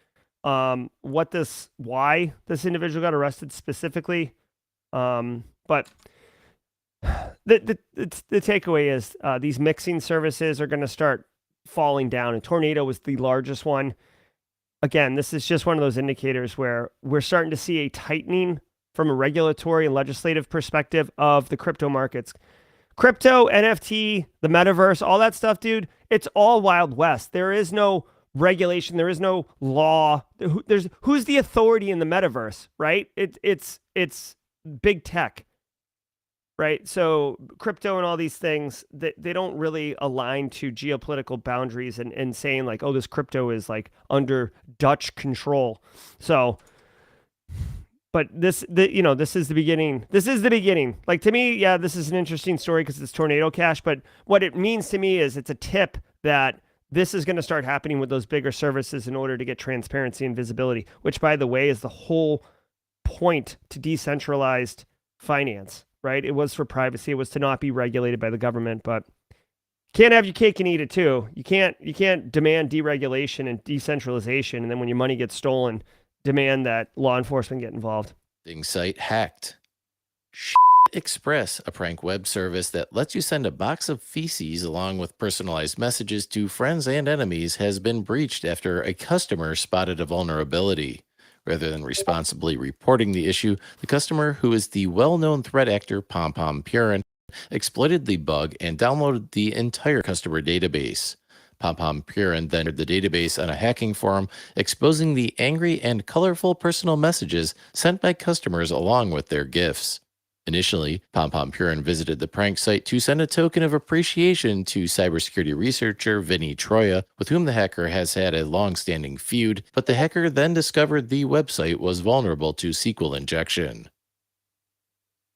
why this individual got arrested specifically. But the takeaway is these mixing services are going to start falling down, and Tornado was the largest one. Again, this is just one of those indicators where we're starting to see a tightening from a regulatory and legislative perspective of the crypto markets. Crypto, NFT, the metaverse, all that stuff, dude, it's all Wild West. There is no regulation. There is no law. Who's the authority in the metaverse, right? It's big tech, right? So crypto and all these things, they don't really align to geopolitical boundaries and saying like, oh, this crypto is like under Dutch control. So, but this is the beginning. This is the beginning. Like to me, yeah, this is an interesting story because it's Tornado Cash. But what it means to me is it's a tip that this is going to start happening with those bigger services in order to get transparency and visibility, which, by the way, is the whole point to decentralized finance, right? It was for privacy. It was to not be regulated by the government, but can't have your cake and eat it too. You can't demand deregulation and decentralization, and then when your money gets stolen, demand that law enforcement get involved. Thing site hacked. Express, a prank web service that lets you send a box of feces along with personalized messages to friends and enemies, has been breached after a customer spotted a vulnerability. Rather than responsibly reporting the issue, the customer, who is the well-known threat actor Pom Pom Purin, exploited the bug and downloaded the entire customer database. Pom Pom Purin then entered the database on a hacking forum, exposing the angry and colorful personal messages sent by customers along with their gifts. Initially, Pom Purin visited the prank site to send a token of appreciation to cybersecurity researcher Vinny Troya, with whom the hacker has had a long-standing feud, but the hacker then discovered the website was vulnerable to SQL injection.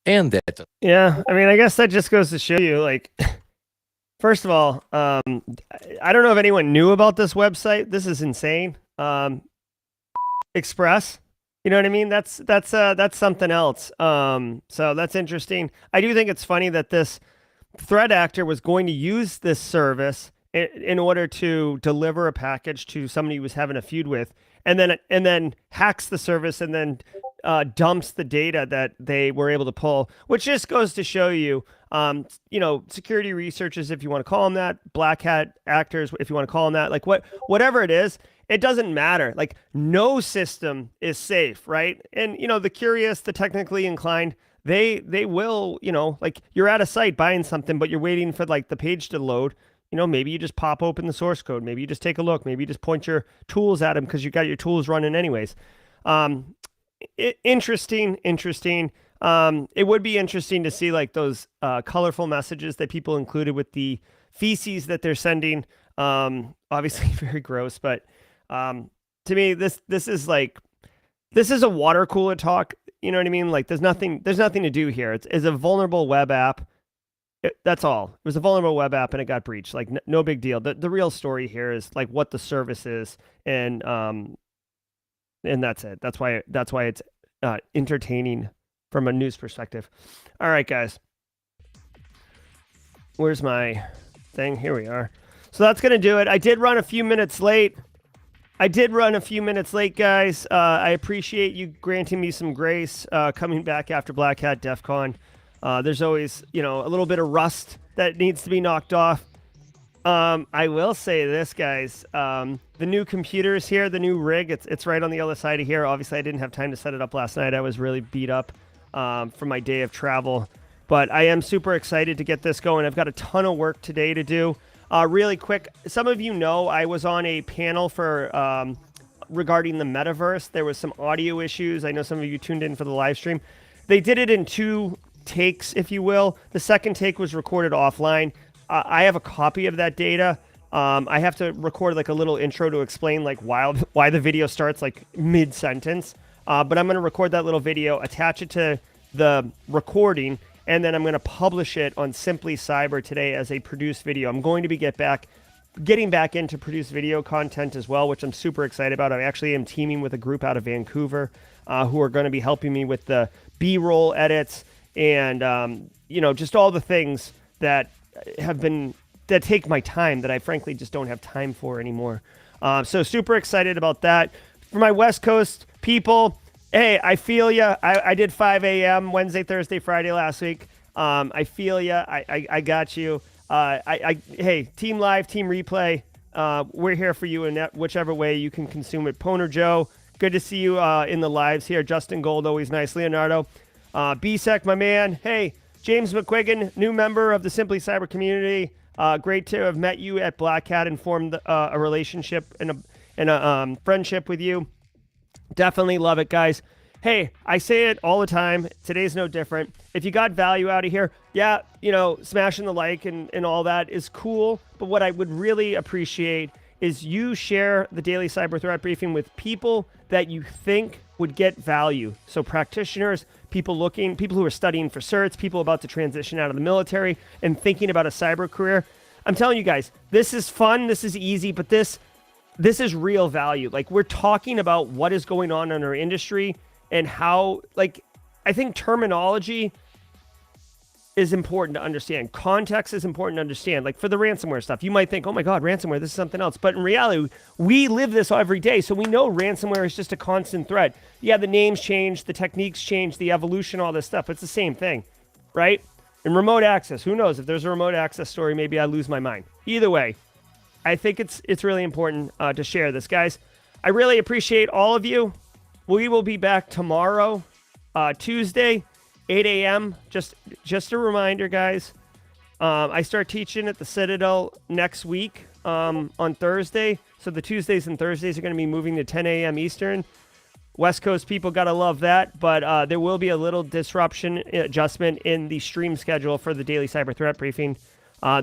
And that... Yeah, I mean, I guess that just goes to show you, like, first of all, I don't know if anyone knew about this website. This is insane. Express. You know what I mean? That's something else. So that's interesting. I do think it's funny that this threat actor was going to use this service in order to deliver a package to somebody he was having a feud with, and then hacks the service and then dumps the data that they were able to pull, which just goes to show you, security researchers, if you want to call them that, black hat actors, if you want to call them that, like whatever it is. It doesn't matter. Like, no system is safe, right? And, the curious, the technically inclined, they will, like, you're at a site buying something, but you're waiting for, like, the page to load. Maybe you just pop open the source code. Maybe you just take a look. Maybe you just point your tools at them because you got your tools running anyways. Interesting. It would be interesting to see, like, those colorful messages that people included with the feces that they're sending. Obviously very gross, but to me, this is a water cooler talk. You know what I mean? Like, there's nothing to do here. It's a vulnerable web app. That's all. It was a vulnerable web app and it got breached. Like, no big deal. The real story here is, like, what the service is, and that's it. That's why it's entertaining from a news perspective. All right, guys. Where's my thing? Here we are. So that's gonna do it. I did run a few minutes late. Guys. I appreciate you granting me some grace coming back after Black Hat DEF CON. There's always, a little bit of rust that needs to be knocked off. I will say this, guys. The new computers here, the new rig, it's right on the other side of here. Obviously, I didn't have time to set it up last night. I was really beat up from my day of travel. But I am super excited to get this going. I've got a ton of work today to do. Really quick, some of you know I was on a panel for regarding the metaverse. There was some audio issues. I know some of you tuned in for the live stream. They did it in 2 takes, if you will. The second take was recorded offline. I have a copy of that data. I have to record like a little intro to explain like why the video starts like mid-sentence. But I'm going to record that little video, attach it to the recording, and then I'm going to publish it on Simply Cyber today as a produced video. I'm going to be getting back into produced video content as well, which I'm super excited about. I actually am teaming with a group out of Vancouver who are going to be helping me with the B-roll edits and, just all the things that take my time that I frankly just don't have time for anymore. So super excited about that. For my West Coast people, hey, I feel ya. I did 5 a.m. Wednesday, Thursday, Friday last week. I feel ya. I got you. Hey, team live, team replay. We're here for you in whichever way you can consume it. Poner Joe, good to see you in the lives here. Justin Gold, always nice. Leonardo, BSEC, my man. Hey, James McQuiggan, new member of the Simply Cyber community. Great to have met you at Black Hat and formed a relationship and a friendship with you. Definitely love it, guys. Hey, I say it all the time. Today's no different. If you got value out of here, yeah, smashing the like and all that is cool. But what I would really appreciate is you share the daily cyber threat briefing with people that you think would get value. So practitioners, people who are studying for certs, people about to transition out of the military and thinking about a cyber career. I'm telling you guys, this is fun. This is easy, but this is real value. Like, we're talking about what is going on in our industry and how, like, I think terminology is important to understand. Context is important to understand. Like, for the ransomware stuff, you might think, oh my God, ransomware, this is something else. But in reality, we live this every day. So we know ransomware is just a constant threat. Yeah, the names change, the techniques change, the evolution, all this stuff. It's the same thing, right? And remote access, who knows? If there's a remote access story, maybe I lose my mind. Either way, I think it's really important to share this, guys. I really appreciate all of you. We will be back tomorrow, Tuesday, 8 a.m. Just a reminder, guys. I start teaching at the Citadel next week on Thursday. So the Tuesdays and Thursdays are going to be moving to 10 a.m. Eastern. West Coast people got to love that, but there will be a little disruption adjustment in the stream schedule for the daily cyber threat briefing.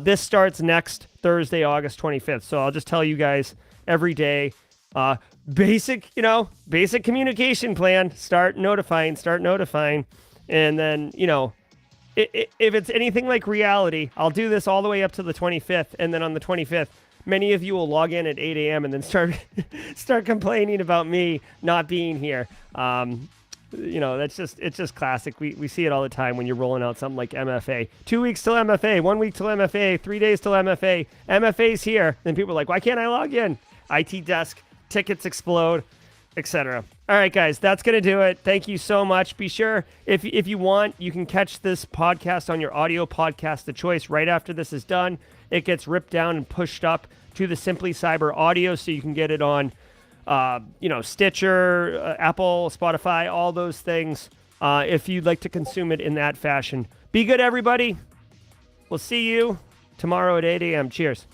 This starts next Thursday, August 25th. So I'll just tell you guys every day, basic communication plan, start notifying. And then, if it's anything like reality, I'll do this all the way up to the 25th. And then on the 25th, many of you will log in at 8 a.m. and then start complaining about me not being here. It's just classic. We see it all the time when you're rolling out something like MFA. 2 weeks till MFA, 1 week till MFA, 3 days till MFA. MFA's here. Then people are like, why can't I log in? IT desk, tickets explode, etc. All right, guys, that's going to do it. Thank you so much. Be sure, if you want, you can catch this podcast on your audio podcast of choice right after this is done. It gets ripped down and pushed up to the Simply Cyber audio, so you can get it on Stitcher, Apple, Spotify, all those things, if you'd like to consume it in that fashion. Be good, everybody. We'll see you tomorrow at 8 a.m. Cheers.